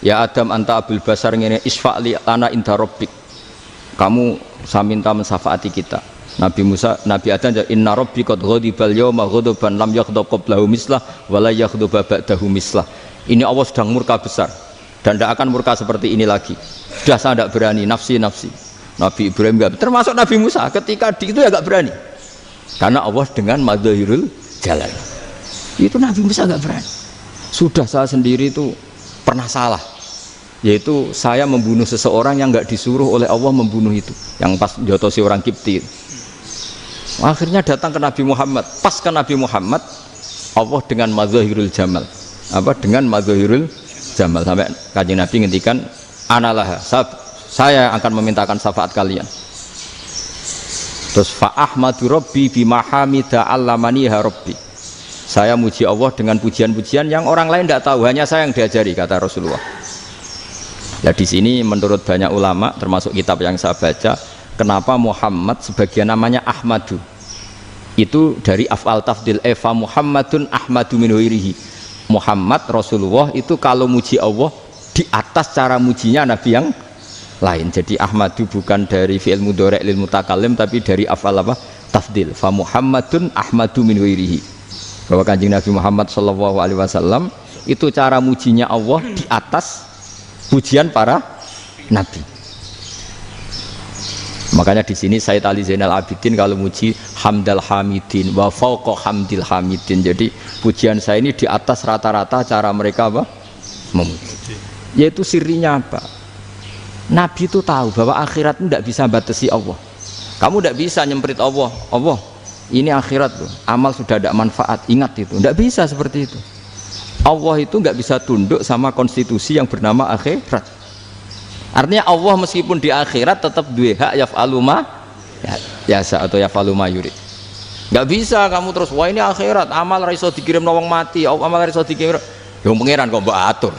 Ya Adam anta abul basar ngene isfa'li ana inda rabbik. Kamu saya minta mensafaati kita. Nabi Musa, Nabi Adam inna rabbi qad ghadibal yawma ghadaban lam yaghdab qablahu mislah wa la yaghdab ba'dahu mislah. Ini Allah sedang murka besar dan tidak akan murka seperti ini lagi. Sudah saya tidak berani, nafsi. Nabi Ibrahim enggak, termasuk Nabi Musa ketika itu ya enggak berani. Karena Allah dengan madzahirul jalal. Itu Nabi Musa enggak berani. Sudah saya sendiri itu pernah salah. Yaitu saya membunuh seseorang yang enggak disuruh oleh Allah membunuh itu, yang pas jotosi orang Kipti. Akhirnya datang ke Nabi Muhammad, pas ke Nabi Muhammad Allah dengan madzahirul jamal. Apa dengan madzahirul jamal sampai Kanjeng Nabi ngendikan analah, saya akan memintakan syafaat kalian. Terus fa ahmadu rabbi bima hamida allamaniha rabbi. Saya muji Allah dengan pujian-pujian yang orang lain tidak tahu, hanya saya yang diajari, kata Rasulullah. Ya di sini menurut banyak ulama termasuk kitab yang saya baca, kenapa Muhammad sebagian namanya Ahmadu? Itu dari af'al tafdil eva Muhammadun Ahmadu min ghairihi. Muhammad Rasulullah itu kalau muji Allah di atas cara mujinya Nabi yang lain. Jadi Ahmadu bukan dari fi'il mudhari' lil mutakallim tapi dari af'al apa? Tafdil. Fa Muhammadun Ahmadu min ghairihi. Bahwa Kanjeng Nabi Muhammad sallallahu alaihi wasallam itu cara mujinya Allah di atas pujian para nabi. Makanya di sini Sayyid Ali Zainal Abidin kalau muji hamdal hamidin wa fauqa hamdil hamidin. Jadi pujian saya ini di atas rata-rata cara mereka apa? Memuji. Yaitu sirinya apa? Nabi itu tahu bahwa akhirat itu tidak bisa batasi Allah. Kamu tidak bisa nyemprit Allah. Allah, ini akhirat tuh. Amal sudah ada manfaat. Ingat itu. Tidak bisa seperti itu. Allah itu nggak bisa tunduk sama konstitusi yang bernama akhirat. Artinya Allah meskipun di akhirat tetap duwe hak yaf'alu ma yasa atau yaf'alu ma yurid. Nggak bisa kamu terus wah ini akhirat amal ra iso dikirim wong mati, amal ra iso dikirim. Yang pangeran kok mbok atur.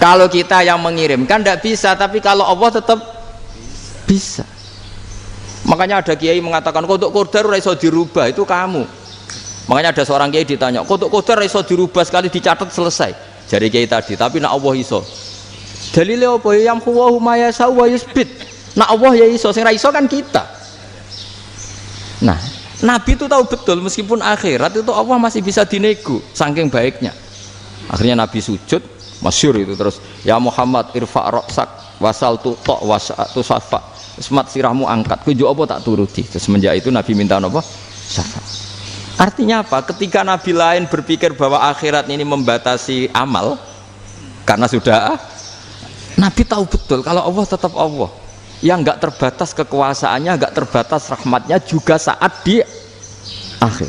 Kalau kita yang mengirimkan tidak bisa, tapi kalau Allah tetap bisa. Makanya ada kiai mengatakan kodok qadar ora iso dirubah, itu kamu. Makanya ada seorang kiai ditanya, kodok qadar ora iso dirubah sekali dicatat selesai. Jari kiai tadi, tapi nak Allah iso. Dalile apa ya yamhu ma yasha wa yusbit. Nak Allah ya iso, sing ra iso kan kita. Nah, Nabi itu tahu betul meskipun akhirat itu Allah masih bisa dinego saking baiknya. Akhirnya Nabi sujud, masyhur itu terus, ya Muhammad irfa' ra'sak wasal tu ta wasatu safa. Semat sirahmu angkat, kujo apa tak turuti. Semenjak itu Nabi minta apa? Syafa. Artinya apa? Ketika Nabi lain berpikir bahwa akhirat ini membatasi amal, karena sudah Nabi tahu betul kalau Allah tetap Allah, yang nggak terbatas kekuasaannya, nggak terbatas rahmatnya juga saat di akhir.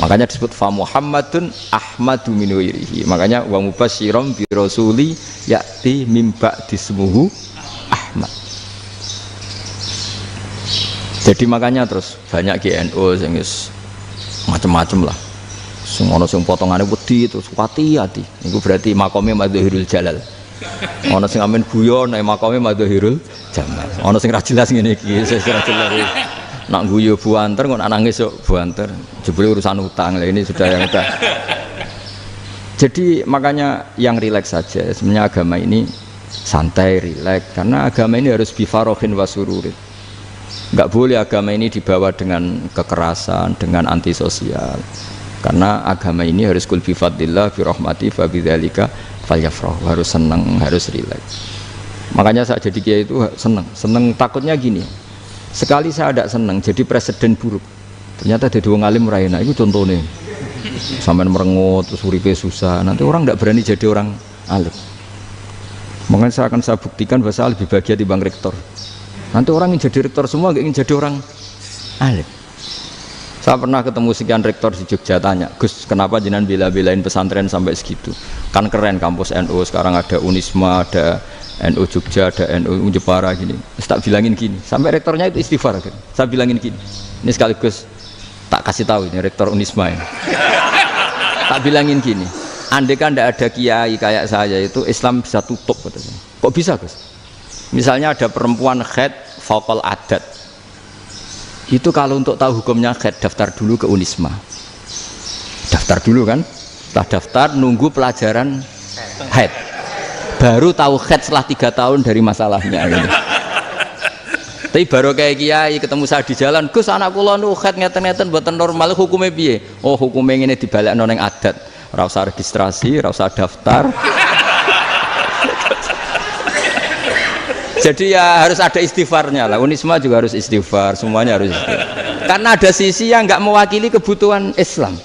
Makanya disebut fa Muhammadun Ahmadu min wirihi. Makanya wa mubasyiran bi rasuli ya'ti mim ba'di ismuhu Ahmad. Jadi makanya terus banyak GNU sing macam-macam lah. Sing ana sing potongane wedi terus hati-hati. Niku berarti makome Madhahirul Jalal. Ana sing amen guyon nek makome Madhahirul Jamal. Ana sing ra jelas ngene iki, sing ra jelas. Nak guyu buanter kok nangis kok buanter. Jebule urusan utang. Lah ini sudah yang udah. Jadi makanya yang rileks saja. Sebenarnya agama ini santai, rileks karena agama ini harus bifarohin wasururin. Enggak boleh agama ini dibawa dengan kekerasan, dengan antisosial. Karena agama ini harus kul bi fadlillah bi rahmati fa bidzalika falyafrahu, harus senang, harus rileks. Makanya saya jadi kiai itu senang takutnya gini. Sekali saya tidak senang jadi presiden buruk. Ternyata jadi wong alim ra enak, itu contohnya. Sampean merengut terus uripe susah, nanti orang tidak berani jadi orang alim. Makanya saya buktikan bahwa saya lebih bahagia dibanding rektor. Nanti orang yang jadi rektor semua nggak ingin jadi orang alim. Saya pernah ketemu sekian rektor di Jogja, tanya, Gus kenapa jenengan bela-belain pesantren sampai segitu? Kan keren kampus NU, sekarang ada Unisma, ada NU Jogja, ada NU Jepara gini. Tak bilangin gini, sampai rektornya itu istighfar. Saya bilangin gini, ini sekaligus tak kasih tahu ini rektor Unisma ini. Tak bilangin gini, andai kan tidak ada kiai kayak saya itu Islam bisa tutup. Kok bisa Gus? Misalnya ada perempuan haid faqal adat, itu kalau untuk tahu hukumnya haid daftar dulu ke Unisma, daftar dulu kan, setelah daftar nunggu pelajaran haid, baru tahu haid setelah 3 tahun dari masalahnya gitu. Tapi baru kayak kiai ketemu saya di jalan, Gus anak kula nu haid ngeten-ngeten mboten normal, hukumnya piye? Oh hukumnya ngene dibalekno ning adat, ora usah registrasi, ora usah daftar. Jadi ya harus ada istighfarnya lah. Unisma juga harus istighfar, semuanya harus istighfar. Karena ada sisi yang nggak mewakili kebutuhan Islam.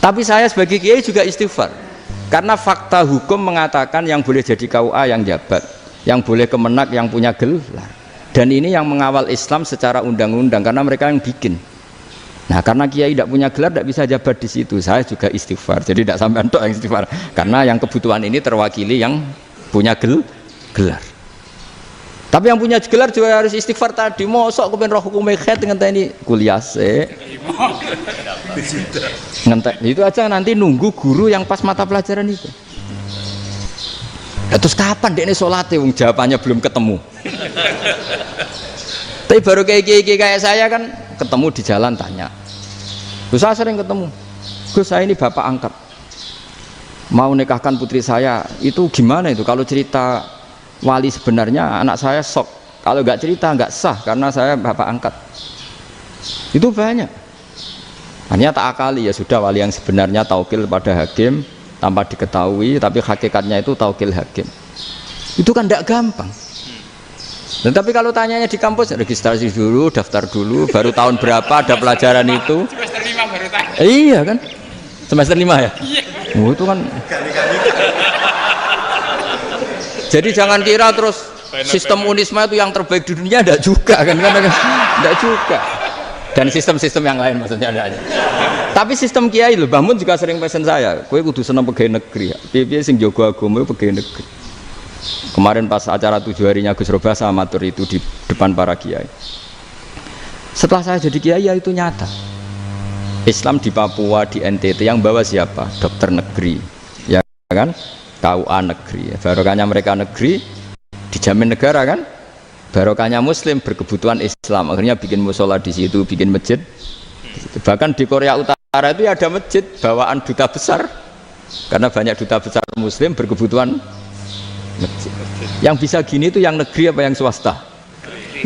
Tapi saya sebagai kiai juga istighfar. Karena fakta hukum mengatakan yang boleh jadi KUA yang jabat, yang boleh kemenak yang punya gelar. Dan ini yang mengawal Islam secara undang-undang karena mereka yang bikin. Nah karena kiai tidak punya gelar tidak bisa jabat di situ. Saya juga istighfar. Jadi tidak sampai entok yang istighfar. Karena yang kebutuhan ini terwakili yang punya gelar. Tapi yang punya gelar juga harus istighfar tadi. Mosok kepen roh hukum haid ngenteni kuliah se. Itu aja nanti nunggu guru yang pas mata pelajaran itu. Terus kapan dekne salate wong jawabannya belum ketemu. Tapi baru kayak saya kan ketemu di jalan tanya. Gus saya sering ketemu. Gus saya ini bapak angkat. Mau nikahkan putri saya, itu gimana itu kalau cerita wali sebenarnya anak saya sok, kalau nggak cerita nggak sah karena saya bapak angkat. Itu banyak. Hanya tak akali ya sudah wali yang sebenarnya taukil pada hakim tanpa diketahui, tapi hakikatnya itu taukil hakim. Itu kan tidak gampang. Dan tapi kalau tanyanya di kampus, registrasi dulu, daftar dulu, baru tahun berapa ada pelajaran itu. Semester 5 baru tanya. Iya kan? Semester 5 ya? Iya. Oh, itu kan. Jadi jangan kira terus sistem Unisma itu yang terbaik di dunia, enggak juga kan? Enggak juga. Dan sistem-sistem yang lain maksudnya ada aja. Tapi sistem kiai lho, Mbah Mun juga sering pesen saya, kowe kudu seneng pegawai negeri. Piye-piye sing jaga agama pegawai negeri. Kemarin pas acara 7 harinya Gus Robah saya matur itu di depan para kiai. Setelah saya jadi kiai ya itu nyata. Islam di Papua, di NTT yang bawa siapa? Dokter negeri, ya kan? KUA negeri. Barokahnya mereka negeri dijamin negara kan? Barokahnya Muslim berkebutuhan Islam. Akhirnya bikin musola di situ, bikin masjid. Bahkan di Korea Utara itu ada masjid bawaan duta besar, karena banyak duta besar Muslim berkebutuhan masjid. Yang bisa gini itu yang negeri apa yang swasta?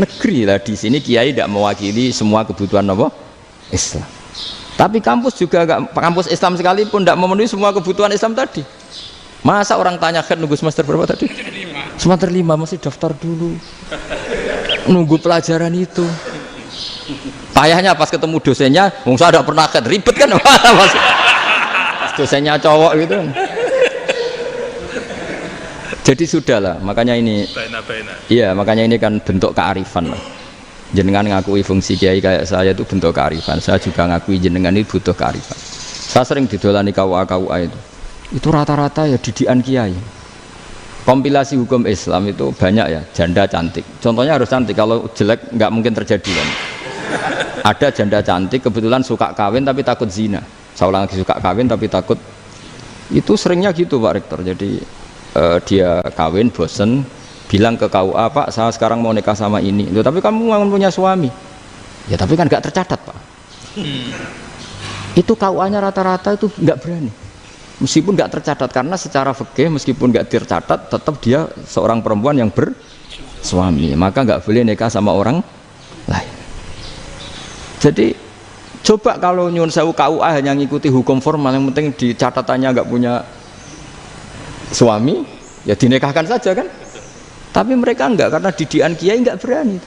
Negeri lah. Di sini kiai tidak mewakili semua kebutuhan apa? Islam. Tapi kampus juga enggak, kampus Islam sekalipun tidak memenuhi semua kebutuhan Islam tadi. Masa orang tanya kan nunggu semester berapa tadi? Semester 5 masih daftar dulu. Nunggu pelajaran itu. Payahnya pas ketemu dosennya, wong saya tidak pernah kan ribet kan? Pas dosennya cowok gitu. Jadi sudahlah, makanya ini. Iya, makanya ini kan bentuk kearifan lah. Jenengan ngakui fungsi kiai kayak saya itu bentuk kearifan. Saya juga ngakui jenengan ini butuh kearifan. Saya sering didolani KUA itu. Itu rata-rata ya didikan kiai. Kompilasi hukum Islam itu banyak ya, janda cantik. Contohnya harus cantik, kalau jelek nggak mungkin terjadi kan. Ada janda cantik kebetulan suka kawin tapi takut zina. Saya ulang lagi, suka kawin tapi takut. Itu seringnya gitu Pak Rektor. Jadi dia kawin bosen, bilang ke KUA, Pak saya sekarang mau nikah sama ini. Loh, tapi kamu mau punya suami. Ya tapi kan nggak tercatat Pak. Itu KUA-nya rata-rata itu nggak berani. Meskipun nggak tercatat, karena secara fikih meskipun nggak tercatat tetap dia seorang perempuan yang bersuami, maka nggak boleh nikah sama orang lain. Jadi coba kalau nyun sewu KUA hanya ngikuti hukum formal, yang penting di catatannya nggak punya suami, ya dinikahkan saja kan. Tapi mereka enggak, karena didikan kiai nggak berani.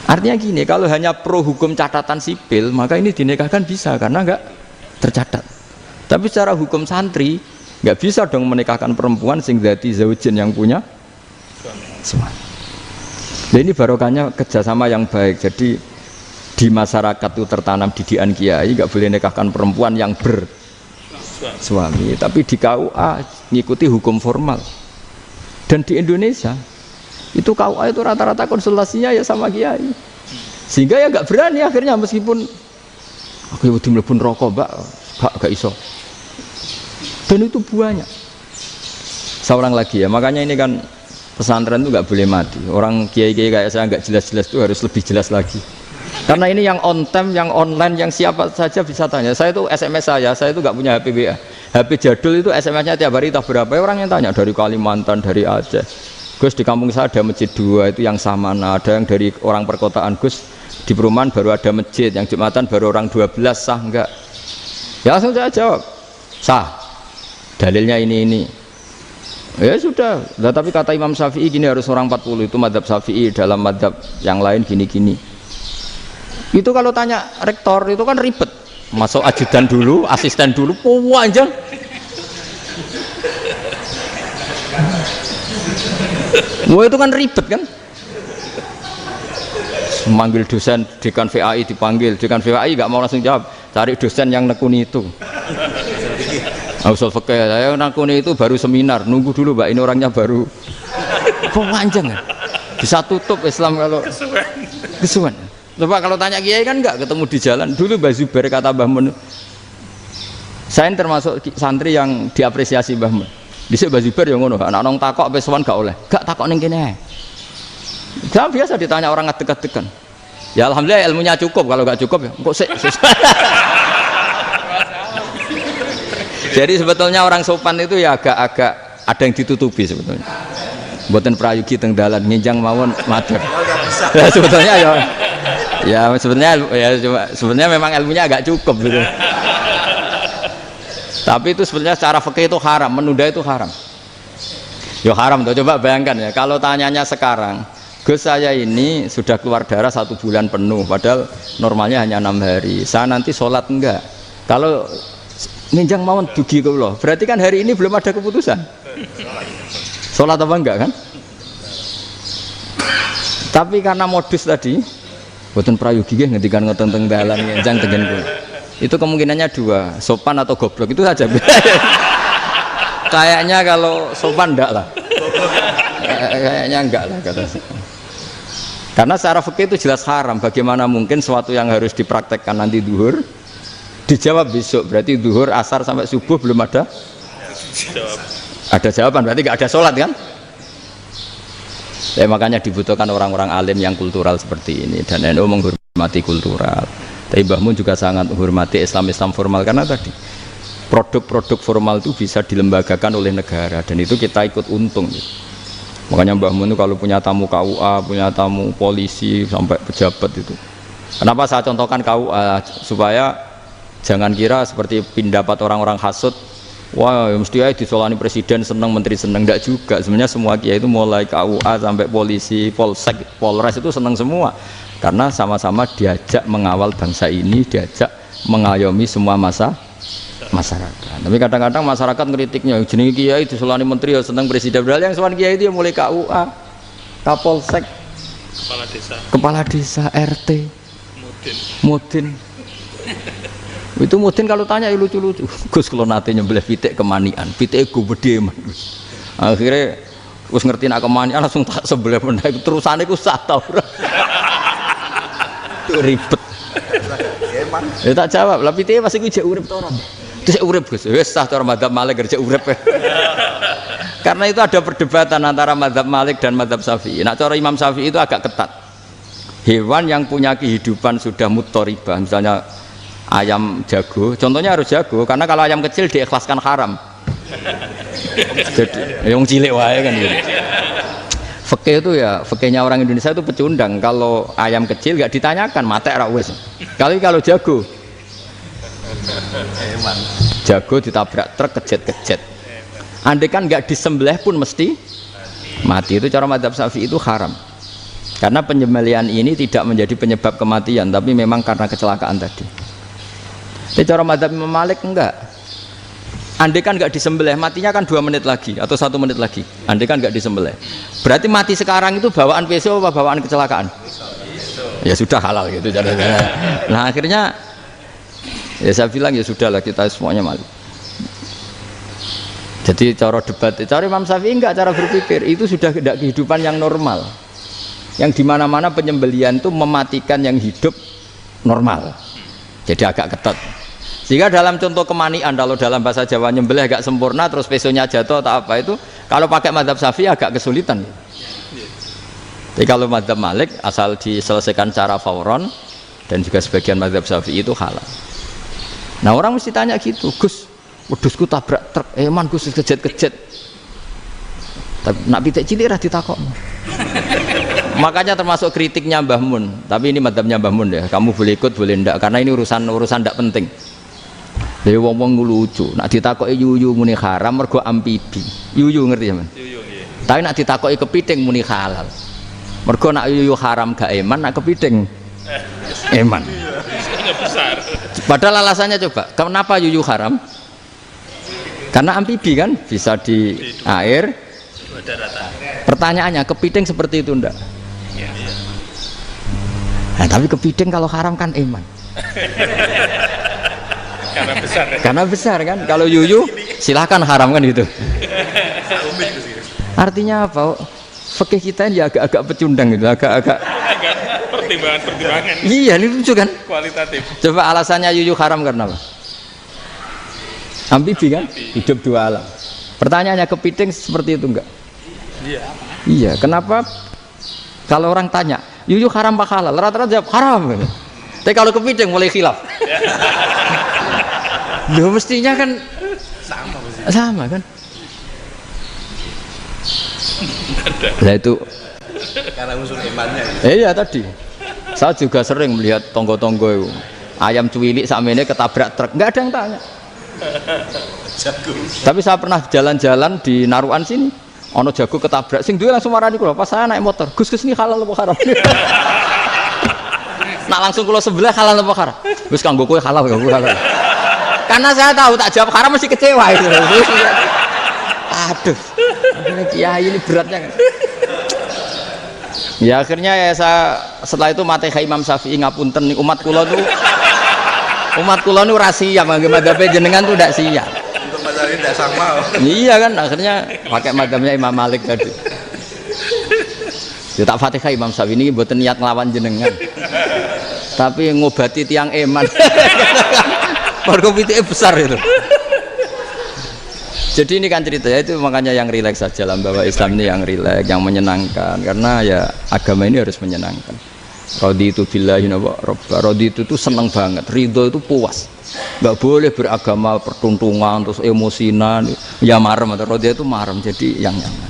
Artinya gini, kalau hanya pro hukum catatan sipil, maka ini dinikahkan bisa karena nggak tercatat. Tapi secara hukum santri nggak bisa dong menikahkan perempuan sing dzati zaujin yang punya suami. Nah, ini barokahnya kerjasama yang baik. Jadi di masyarakat itu tertanam didikan kiai, nggak boleh nikahkan perempuan yang bersuami. Tapi di KUA ngikuti hukum formal. Dan di Indonesia itu KUA itu rata-rata konsultasinya ya sama kiai. Sehingga ya nggak berani akhirnya, meskipun aku udah mlebu rokok Mbak, gak iso. Dan itu banyak. Seorang lagi ya, makanya ini kan pesantren itu nggak boleh mati. Orang kiai-kiai kayak saya nggak jelas-jelas itu harus lebih jelas lagi. Karena ini yang on time, yang online, yang siapa saja bisa tanya. Saya itu SMS saya itu nggak punya HP WA. HP jadul itu SMS-nya tiap hari tak berapa. Orang yang tanya dari Kalimantan, dari Aceh. Gus di kampung saya ada masjid 2 itu yang Samana, ada yang dari orang perkotaan. Gus di perumahan baru ada masjid, yang Jumatan baru orang 12, sah enggak? Ya langsung saya jawab, sah. Dalilnya ini. Ya sudah. Nah, tapi kata Imam Syafi'i gini harus orang 40, itu madzhab Syafi'i, dalam madzhab yang lain gini-gini. Itu kalau tanya rektor itu kan ribet. Masuk ajudan dulu, asisten dulu, panjang. Wah itu kan ribet kan. Memanggil dosen dekan VAI dipanggil, dekan VAI nggak mau langsung jawab, cari dosen yang nekuni itu. Usul fikih saya nekuni itu baru seminar, nunggu dulu Mbak, ini orangnya baru. Panjang kan. Bisa tutup Islam kalau kesuwen. Coba kalau tanya kiai kan nggak ketemu di jalan. Dulu Mbah Zubair kata Mbah Mun, saya termasuk santri yang diapresiasi Mbah Mun. Dhisik Mbah Zubair yang ngono, anak nong takok pesuan gak oleh. Gak takok ning kene. Saya biasa ditanya orang ngadeg-adegan. Ya alhamdulillah ilmunya cukup, kalau gak cukup ya kok sik. Jadi sebetulnya orang sopan itu ya agak-agak ada yang ditutupi sebetulnya. Mboten prayogi teng dalan nginjang mawon matur. Ya sebetulnya ya sebenarnya memang ilmunya agak cukup gitu. Tapi itu sebenarnya secara fikih itu haram, menunda itu haram. Yo haram tuh, coba bayangkan ya, kalau tanyanya sekarang, Gus saya ini sudah keluar darah 1 bulan penuh, padahal normalnya hanya 6 hari. Saya nanti sholat enggak? Kalau ninjang mawon dugi kula, berarti kan hari ini belum ada keputusan. Sholat apa enggak kan? Tapi karena modus tadi, boten prayogi ngendikan ngoten teng dalan ninjang tengen kula. Itu kemungkinannya 2, sopan atau goblok itu saja. Kayaknya kalau sopan enggak lah. Kayaknya enggak lah kata saya. Karena secara fikih itu jelas haram. Bagaimana mungkin sesuatu yang harus dipraktekkan nanti duhur dijawab besok, berarti duhur, asar sampai subuh belum ada jawaban, berarti nggak ada sholat kan? Ya, makanya dibutuhkan orang-orang alim yang kultural seperti ini, dan NU menghormati kultural. Tapi Mbah Mun juga sangat menghormati Islam formal, karena tadi produk-produk formal itu bisa dilembagakan oleh negara, dan itu kita ikut untung gitu. Makanya Mbah Mun itu kalau punya tamu KUA, punya tamu polisi sampai pejabat itu. Kenapa saya contohkan KUA? Supaya jangan kira seperti pendapat orang-orang hasud, wah mesti aja disolani presiden seneng, menteri seneng. Enggak juga. Sebenarnya semua kiai itu mulai KUA sampai polisi, polsek, polres itu seneng semua. Karena sama-sama diajak mengawal bangsa ini, diajak mengayomi semua masyarakat. Tapi kadang-kadang masyarakat ngeritiknya, jenenge kiai disolani menteri ya seneng presiden. Padahal yang sowan kiai itu ya mulai KUA, Kapolsek, kepala desa, RT, mudin. Itu mudin kalau tanya ya lucu-lucu. Gus kalau nate nyembelih pitik kemanian, pitik gue gede man. Akhirnya wis ngerti nak kemanian langsung tak sebelah meneh terusane ku sah ta ora. Ribet. Ya tak jawab, lah pitike pasti ku jek urip ta ora? Terus urip Gus, wis sah cara mazhab Malik kerja urip. Karena itu ada perdebatan antara mazhab Malik dan mazhab Syafi'i. Nah, cara Imam Syafi'i itu agak ketat. Hewan yang punya kehidupan sudah mutharibah, misalnya ayam jago, contohnya harus jago, karena kalau ayam kecil diikhlaskan haram. Jadi yang cilik wae kan gitu. Fikih itu ya, fikihnya orang Indonesia itu pecundang. Kalau ayam kecil gak ditanyakan, mate ra wis. Kalau jago jago ditabrak truk kejet-kejet, andai kan nggak disembelih pun mesti mati. Itu cara mazhab Syafi'i itu haram, karena penyembelihan ini tidak menjadi penyebab kematian, tapi memang karena kecelakaan tadi. Tapi cara mazhab Imam Malik enggak, andai kan nggak disembelih matinya kan 2 menit lagi atau 1 menit lagi. Andai kan nggak disembelih berarti mati sekarang itu bawaan peso apa bawaan kecelakaan? Ya sudah halal gitu caranya. Nah akhirnya ya saya bilang ya sudahlah kita semuanya malu. Jadi cara debat, cara Imam Syafi'i enggak, cara berpikir itu sudah tidak kehidupan yang normal, yang dimana-mana penyembelihan itu mematikan yang hidup normal. Jadi agak ketat. Sehingga dalam contoh kemanian, kalau dalam bahasa Jawa nyembelih agak sempurna terus pesonya jatuh atau apa itu, kalau pakai mazhab Syafi'i agak kesulitan. Tapi kalau mazhab Malik asal diselesaikan secara fauron, dan juga sebagian mazhab Syafi'i itu halal. Nah orang mesti tanya gitu, Gus, wedhusku tabrak truk, man Gus kejet-kejet. Tapi nak pitik cilik ra ditakok. Makanya termasuk kritiknya Mbah Mun, tapi ini mazhabnya Mbah Mun ya, kamu boleh ikut boleh ndak, karena ini urusan ndak penting. Lha wong-wong lucu, nak ditakoki yuyu muni haram mergo amfibi. Yuyu ngerti sampean? Yuyu nggih. Tapi nak ditakoki kepiting muni halal. Mergo nak yuyu haram gak eman, nak kepiting eman. Besar. Padahal alasannya coba, kenapa yuyu haram? Karena amfibi kan, bisa di air. Pertanyaannya, kepiting seperti itu enggak? Nah, tapi kepiting kalau haram kan eman. Karena besar. Ya? Karena besar kan. Kalau yuyu silahkan haram kan gitu. Artinya apa? Fikih kita ini agak-agak pecundang gitu, agak-agak pertimbangan. Iya, ini lucu kan? Kualitatif. Coba alasannya yuyu haram karena apa? Amfibi kan? Hidup 2 alam. Pertanyaannya, kepiting seperti itu enggak? Iya. Iya, kenapa kalau orang tanya, yuyu haram apa halal? Rata-rata jawab haram. Tapi kalau kepiting mulai khilaf. Loh mestinya kan sama kan? Nah itu karena unsur imannya. Iya tadi. Saya juga sering melihat tonggo-tonggo itu. Ayam cuwilik sakmene ketabrak truk, enggak ada yang tanya. Tapi saya pernah jalan-jalan di Naruan sini. Ono jago ketabrak, sing duwe langsung marani kula. Pas saya naik motor, Gus ini halal apa haram? Nak langsung kula sebelah halal apa haram? Gus kanggo kowe halal, kanggo halal. Karena saya tahu tak jawab haram mesti kecewa itu. Aduh, kiai ini beratnya kan. Ya akhirnya ya saya setelah itu Fatihah Imam Syafi'i ngapunten umat kula tuh ora siap, madzhab jenengan tuh ndak siap. Untuk madzhab ini tidak sama. Iya kan akhirnya pakai madzhabnya Imam Malik tadi. Ya tak Fatihah Imam Syafi'i ini mboten niat nglawan jenengan. Tapi ngobati tiang eman. Mergo pitike besar itu. Jadi ini kan ceritanya itu makanya yang rileks saja lah, bahwa Islam ini yang rileks, yang menyenangkan, karena ya agama ini harus menyenangkan. Raditu billahi robba, raditu itu seneng banget, ridho itu puas, nggak boleh beragama pertuntungan terus emosinan, ya marem atau raditu itu marem, jadi yang nyaman.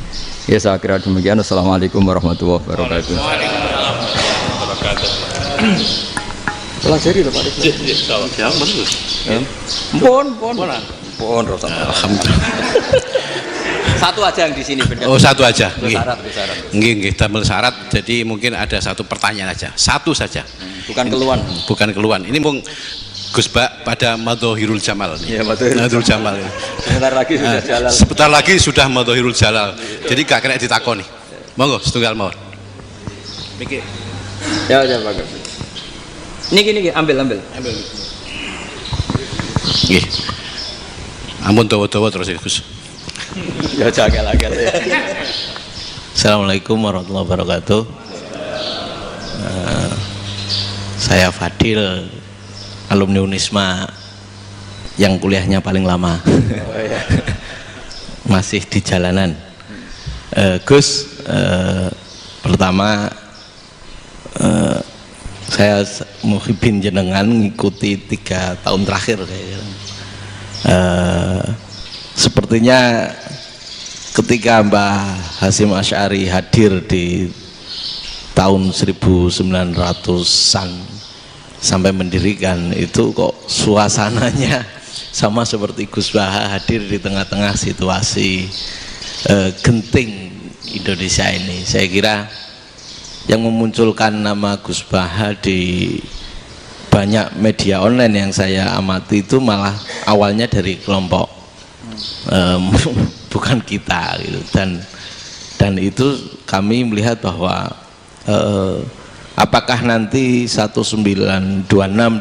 Ya saya kira demikian. Assalamualaikum warahmatullahi wabarakatuh. Pelajari loh Pak. Ya betul. Pon alhamdulillah. Satu aja yang di sini benar. Oh, satu aja. Syarat. Nggih, tambah syarat. Jadi mungkin ada satu pertanyaan aja. Satu saja. Bukan keluhan. Bukan keluhan. Ini mung Gus Bak pada Madhohirul Jamal. Iya, Madhohirul Jamal. Sebentar lagi sudah jalan. Sebentar lagi sudah Madhohirul Jalal. Jadi gak kena ditakoni. Monggo setunggal mawon. Mikir. Ya bagus. Niki ambil. Nggih. Ampun dawa-dawa terus Gus. Ya jaga-jaga ya. Assalamualaikum warahmatullahi wabarakatuh. Saya Fadil, alumni Unisma yang kuliahnya paling lama. Oh, ya. Masih di jalanan. Gus, pertama saya muhibin jenengan mengikuti 3 tahun terakhir kayaknya. Sepertinya ketika Mbah Hasyim Asy'ari hadir di tahun 1900-an sampai mendirikan itu kok suasananya sama seperti Gus Baha hadir di tengah-tengah situasi genting Indonesia ini. Saya kira yang memunculkan nama Gus Baha di banyak media online yang saya amati itu malah awalnya dari kelompok bukan kita gitu. Dan itu kami melihat bahwa apakah nanti 1926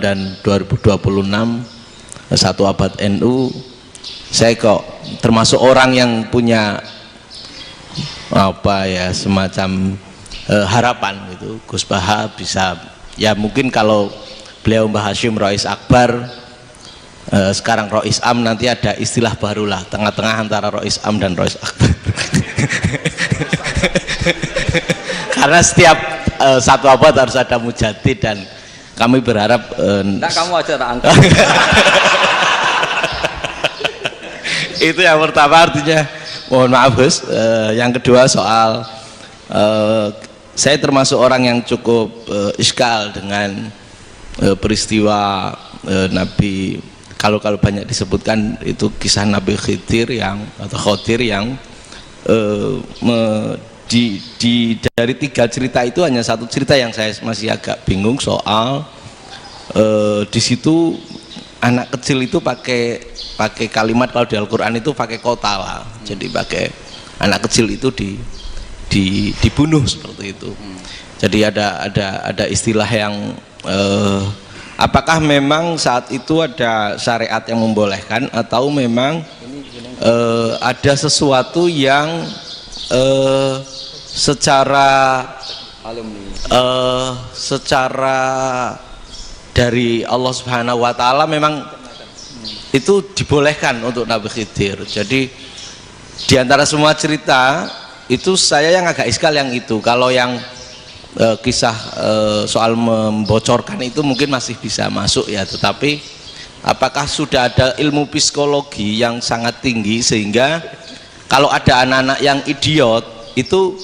dan 2026 satu abad NU, saya kok termasuk orang yang punya semacam harapan gitu, Gus Baha bisa, ya mungkin kalau beliau Mbah Hasyim Rois Akbar, sekarang Rois Am, nanti ada istilah barulah tengah-tengah antara Rois Am dan Rois Akbar. Karena setiap satu abad harus ada mujadid, dan kami berharap enggak, kamu aja tak angkat. Itu yang pertama, artinya mohon maaf Gus. Yang kedua soal saya termasuk orang yang cukup iskal dengan peristiwa Nabi, kalau banyak disebutkan itu kisah Nabi Khidir Khodir yang dari 3 cerita itu hanya satu cerita yang saya masih agak bingung soal di situ anak kecil itu pakai kalimat, kalau di Al-Quran itu pakai kotala, jadi pakai anak kecil itu dibunuh seperti itu. Jadi ada istilah yang apakah memang saat itu ada syariat yang membolehkan, atau memang ada sesuatu yang secara dari Allah Subhanahu wa Ta'ala memang itu dibolehkan untuk Nabi Khidir. Jadi diantara semua cerita itu saya yang agak iskal yang itu. Kalau yang kisah soal membocorkan itu mungkin masih bisa masuk ya, tetapi apakah sudah ada ilmu psikologi yang sangat tinggi sehingga kalau ada anak-anak yang idiot itu,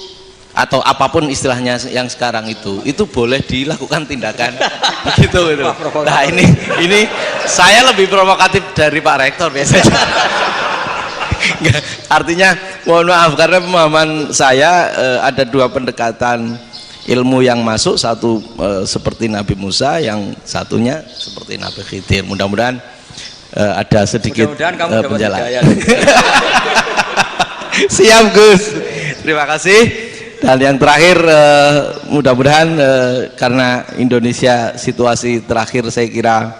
atau apapun istilahnya yang sekarang itu boleh dilakukan tindakan begitu gitu. Nah ini saya lebih provokatif dari Pak Rektor biasanya. Artinya Mohon maaf karena pemahaman saya ada dua pendekatan ilmu yang masuk, satu seperti Nabi Musa, yang satunya seperti Nabi Khidir. Mudah-mudahan ada sedikit penjelasan. Siap Gus, terima kasih. Dan yang terakhir mudah-mudahan karena Indonesia situasi terakhir saya kira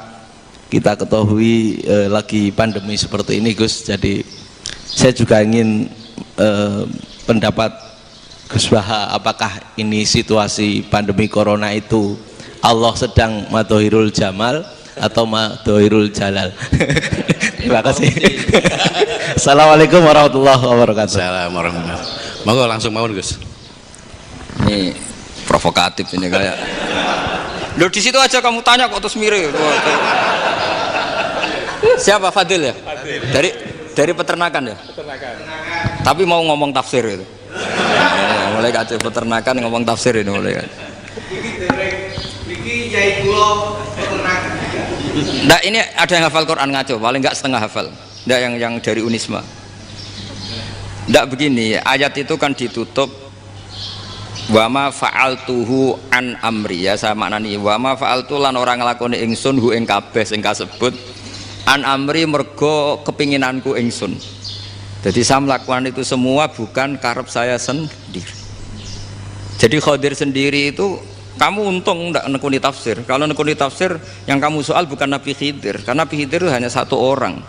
kita ketahui lagi pandemi seperti ini Gus, jadi saya juga ingin pendapat Gus Baha, apakah ini situasi pandemi corona itu Allah sedang madhohirul jamal atau madhohirul jalal? Terima kasih. Assalamualaikum warahmatullahi wabarakatuh. Assalamualaikum warahmatullahi wabarakatuh. Monggo langsung mawon Gus. Ini provokatif ini kayak. Loh di situ aja kamu tanya kok terus mirip. Siapa Fadil ya? Fadil. Dari peternakan ya? Peternakan. Tapi mau ngomong tafsir itu. Mulai kacau peternakan ngomong tafsir ini mulai kan. Nah ini ada yang hafal Quran ngaco, paling enggak setengah hafal. Enggak yang dari Unisma. Enggak begini, ayat itu kan ditutup wa ma fa'altuhu an amri, ya saya maknani wa ma fa'altu lan orang nglakoni ingsun hu ing kabeh sing kasebut an amri mergo kepinginanku ingsun. Jadi saya melakukan itu semua bukan karep saya sendiri. Jadi Khadir sendiri itu kamu untung enggak nekuni tafsir. Kalau nekuni tafsir yang kamu soal bukan Nabi Khidir, karena Nabi Khidir itu hanya satu orang.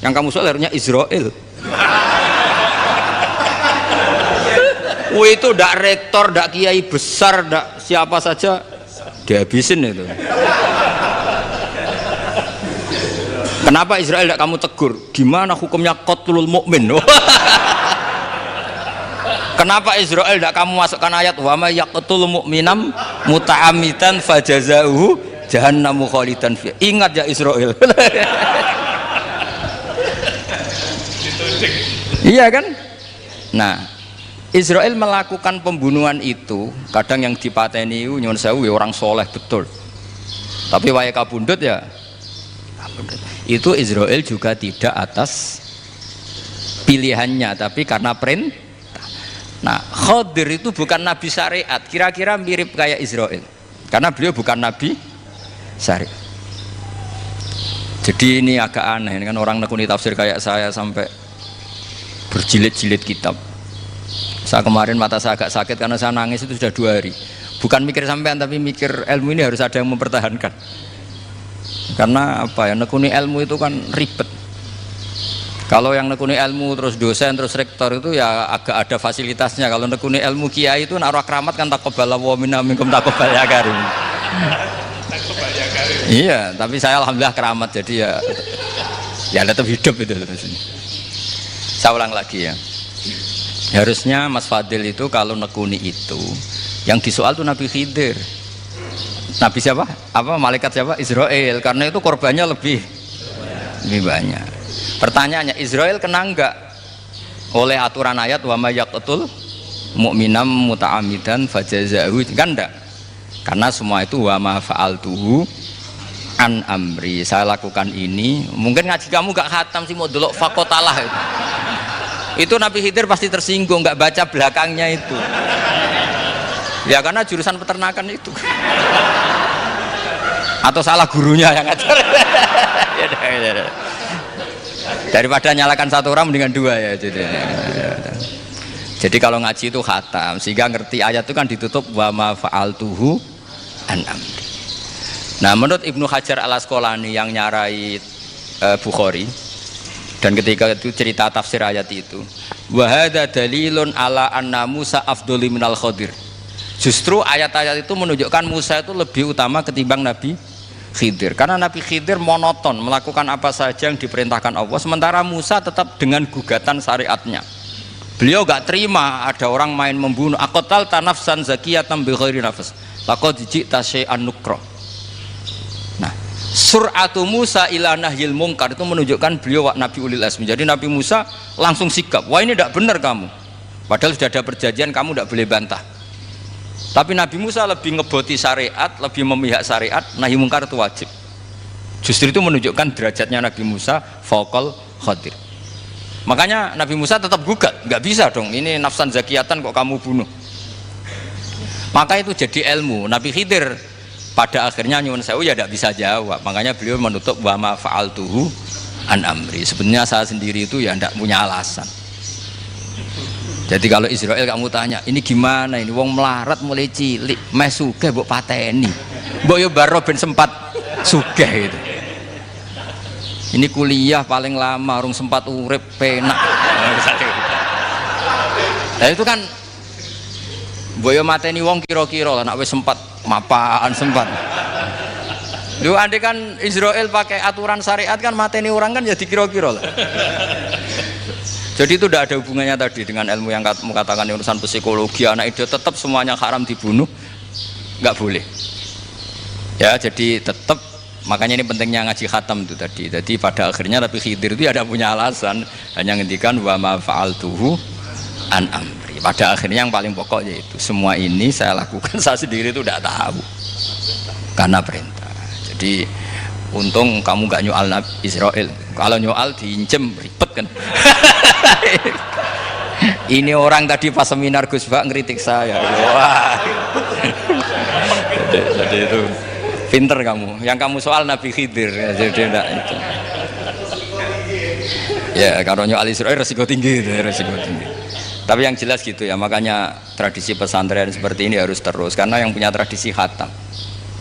Yang kamu soal harusnya Israel. Itu ndak rektor, ndak kiai besar, ndak siapa saja dihabisin itu. Kenapa Israel tidak kamu tegur? Gimana hukumnya qatlul mukmin? Kenapa Israel tidak kamu masukkan ayat wa may yaqtul mu'minam muta'ammidan fajazauhu jahannamu khalidan fiha? Ingat ya Israel. Iya kan? Nah, Israel melakukan pembunuhan itu, kadang yang dipateni nyuwun sewu orang soleh betul. Tapi wae kabundut ya. Itu Israel juga tidak atas pilihannya, tapi karena perintah. Nah, Khadir itu bukan nabi syariat, kira-kira mirip kayak Israel, karena beliau bukan nabi syariat. Jadi ini agak aneh, ini kan orang nekuni tafsir kayak saya sampai berjilid-jilid kitab. Saya kemarin mata saya agak sakit karena saya nangis itu sudah 2 hari. Bukan mikir sampean, tapi mikir ilmu ini harus ada yang mempertahankan. Karena apa ya, nekuni ilmu itu kan ribet. Kalau yang nekuni ilmu terus dosen terus rektor itu ya agak ada fasilitasnya. Kalau nekuni ilmu kiai itu naruh keramat kan taqabbala wa minna minkum taqabbal ya karim. Iya, tapi saya alhamdulillah keramat, jadi ya tetap hidup itu. Saya ulang lagi ya. Harusnya Mas Fadil itu kalau nekuni itu yang disoal tuh Nabi Khidir. Nabi siapa? Apa malaikat siapa? Israel, karena itu korbannya lebih banyak. Pertanyaannya, Israel kena enggak oleh aturan ayat wa may yaqtul mu'minam muta'ammidan fajazahu? Kan enggak, karena semua itu wa ma fa'altuhu an amri, saya lakukan ini. Mungkin ngaji kamu gak khatam sih, mau delok fakotalah itu Nabi Khidir pasti tersinggung, nggak baca belakangnya itu ya, karena jurusan peternakan itu atau salah gurunya yang ngajar. Daripada nyalakan satu orang mendingan 2 ya. Jadi kalau ngaji itu khatam, sehingga ngerti ayat itu kan ditutup wa ma fa'altuhu an amri. Nah, menurut Ibnu Hajar al Asqalani yang nyarai Bukhari, dan ketika itu cerita tafsir ayat itu, wa hadza dalilun ala anna Musa afdhali minal Khadir. Justru ayat-ayat itu menunjukkan Musa itu lebih utama ketimbang Nabi Khidir, karena Nabi Khidir monoton melakukan apa saja yang diperintahkan Allah, sementara Musa tetap dengan gugatan syariatnya. Beliau gak terima ada orang main membunuh. Aqtal tanafsan zakiyatan bi ghairi nafs laqad ji'ta syai'an nukra. Nah, sur'atu Musa ila nahyil munkar itu menunjukkan beliau Nabi ulil azmi. Jadi Nabi Musa langsung sikap, wah ini tidak benar kamu, padahal sudah ada perjanjian, kamu tidak boleh bantah. Tapi Nabi Musa lebih ngeboti syariat, lebih memihak syariat, nahi mungkar itu wajib. Justru itu menunjukkan derajatnya Nabi Musa fauqal Khadir. Makanya Nabi Musa tetap gugat, nggak bisa dong, ini nafsan zakiyatan kok kamu bunuh. Maka itu jadi ilmu. Nabi Khidir pada akhirnya nyuwun sewu ya tidak bisa jawab. Makanya beliau menutup wa ma fa'altuhu an amri. Sebenarnya saya sendiri itu ya tidak punya alasan. Jadi kalau Israel kamu tanya, ini gimana ini wong melarat mulai cilik, meh sugih mbok pateni. Mbok yo baro ben sempat sugih itu. Ini kuliah paling lama urung sempat urip penak. Nah itu kan boyo mateni wong kira-kira lah nek wis sempat mapan sempat. Lu andai kan Israel pakai aturan syariat kan mateni orang kan ya dikira-kira lah. Jadi itu tidak ada hubungannya tadi dengan ilmu yang kamu katakan urusan psikologi anak itu tetap semuanya haram dibunuh, nggak boleh. Ya jadi tetap. Makanya ini pentingnya ngaji khatam itu tadi. Jadi pada akhirnya Nabi Khidir itu ada punya alasan, hanya ngendikan wa ma fa'altuhu an amri. Pada akhirnya yang paling pokok yaitu semua ini saya lakukan saya sendiri itu tidak tahu karena perintah. Jadi untung kamu gak nyual Nabi Israel. Kalau nyual diincem ribet kan. Ini orang tadi pas seminar Gus Bak ngeritik saya. Wah. Jadi itu pinter kamu, yang kamu soal Nabi Khidir jadi enggak itu ya kalau nyoal Israel resiko tinggi itu, resiko tinggi. Tapi yang jelas gitu ya, makanya tradisi pesantren seperti ini harus terus karena yang punya tradisi khatam.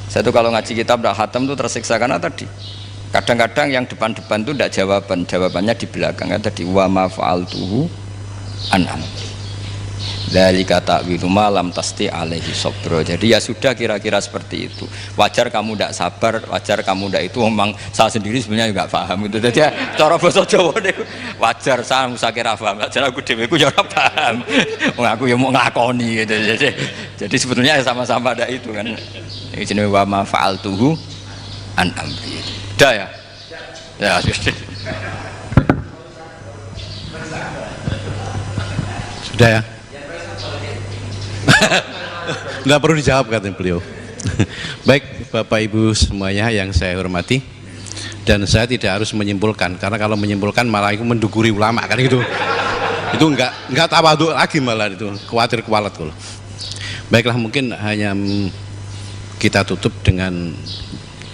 Saya tuh kalau ngaji kitab tidak khatam tuh tersiksa karena tadi kadang-kadang yang depan-depan tuh tidak jawabannya di belakang ya tadi wa ma fa'altuhu an amri. Dari kata wilu malam tasti alaihi sobro. Jadi ya sudah kira-kira seperti itu. Wajar kamu tidak sabar, wajar kamu tidak itu. Memang saya sendiri sebenarnya juga paham itu. Jadi ya, cara bahasa Jawa deh. Wajar saya musakira paham. Wajar aku deweku ya paham. Aku ya mau ngelakoni gitu. Jadi sebetulnya ya sama-sama ada itu kan. Ini jenis wa ma fa'altuhu an amri. Udah ya. Ya sudah. Sudah ya. Nggak perlu dijawab katanya beliau. Baik Bapak Ibu semuanya yang saya hormati, dan saya tidak harus menyimpulkan karena kalau menyimpulkan malah itu menduguri ulama kan itu nggak tawadhu lagi malah itu khawatir kualat kalau. Baiklah mungkin hanya kita tutup dengan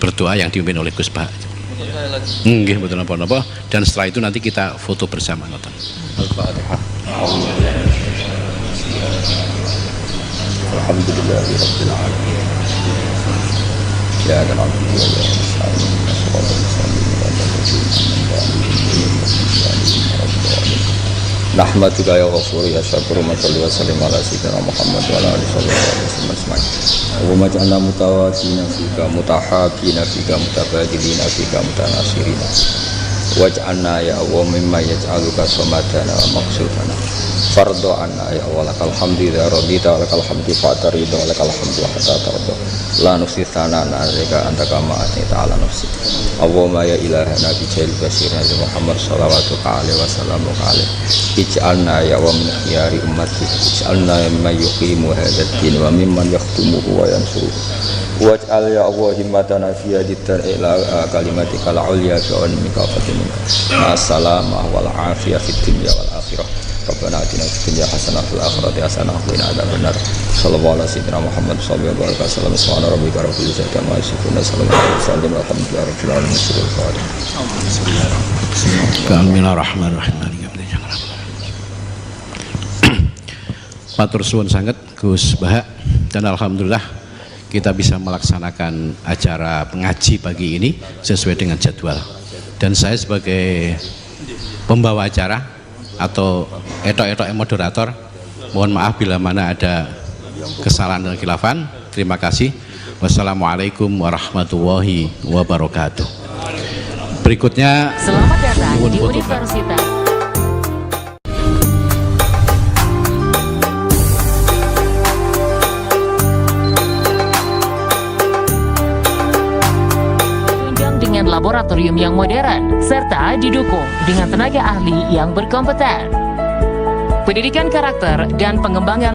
berdoa yang dipimpin oleh Gus Bah. Nggih betul napa-napa, dan setelah itu nanti kita foto bersama nonton. Al-Fatihah. Alhamdulillahirabbil alamin. Ya na'budu wa nasta'in. Nahmaduka ya ghafur ya syakur wa salli wa sallim ala sayyidina Muhammad wa ala alihi wa sahbihi. Allahumma ij'alna mutawaddina fika mutahabina fika mutabadilina fika mutanasirina. Waj'alna ya Allah mimma yaj'aluka samadana wa maqsudana. Fardo anna ya Allah lakal hamdi ya radita lakal hamdi fa'tarida lakal hamdu hatta tarda la nufsi thanana alaika anta kama atita ala nafsi. Allahumma ya ilahana bi jail basir nabi Muhammad sallallahu alaihi wasallam ij'alna ya wa min khiyari ummati ij'alna mimman yuqimu hadzal din wa mimman yakhtumuhu wa yansuru. Waj'al ya Allah himmatana fi hadithar ila kalimatikal ulya bi ulmika fatimika assalamah wal afiyah fid dunya wal akhirah. Rabbana atina fid dunya hasanah wa fil akhirati hasanah wa qina adzabannar. Sallallahu alaihi sayyidina Muhammad sallallahu alaihi wasallam. Subhana rabbika rabbil izzati amma yasifun. Assalamualaikum warahmatullahi wabarakatuh. Bismillahirrahmanirrahim. Matur suwun sanget Gus Bah, dan alhamdulillah kita bisa melaksanakan acara pengaji pagi ini sesuai dengan jadwal. Dan saya sebagai pembawa acara atau etok-etok moderator, mohon maaf bila mana ada kesalahan dan khilafan. Terima kasih. Wassalamualaikum warahmatullahi wabarakatuh. Berikutnya selamat datang di Universitas. Dengan laboratorium yang modern serta didukung dengan tenaga ahli yang berkompeten. Pendidikan karakter dan pengembangan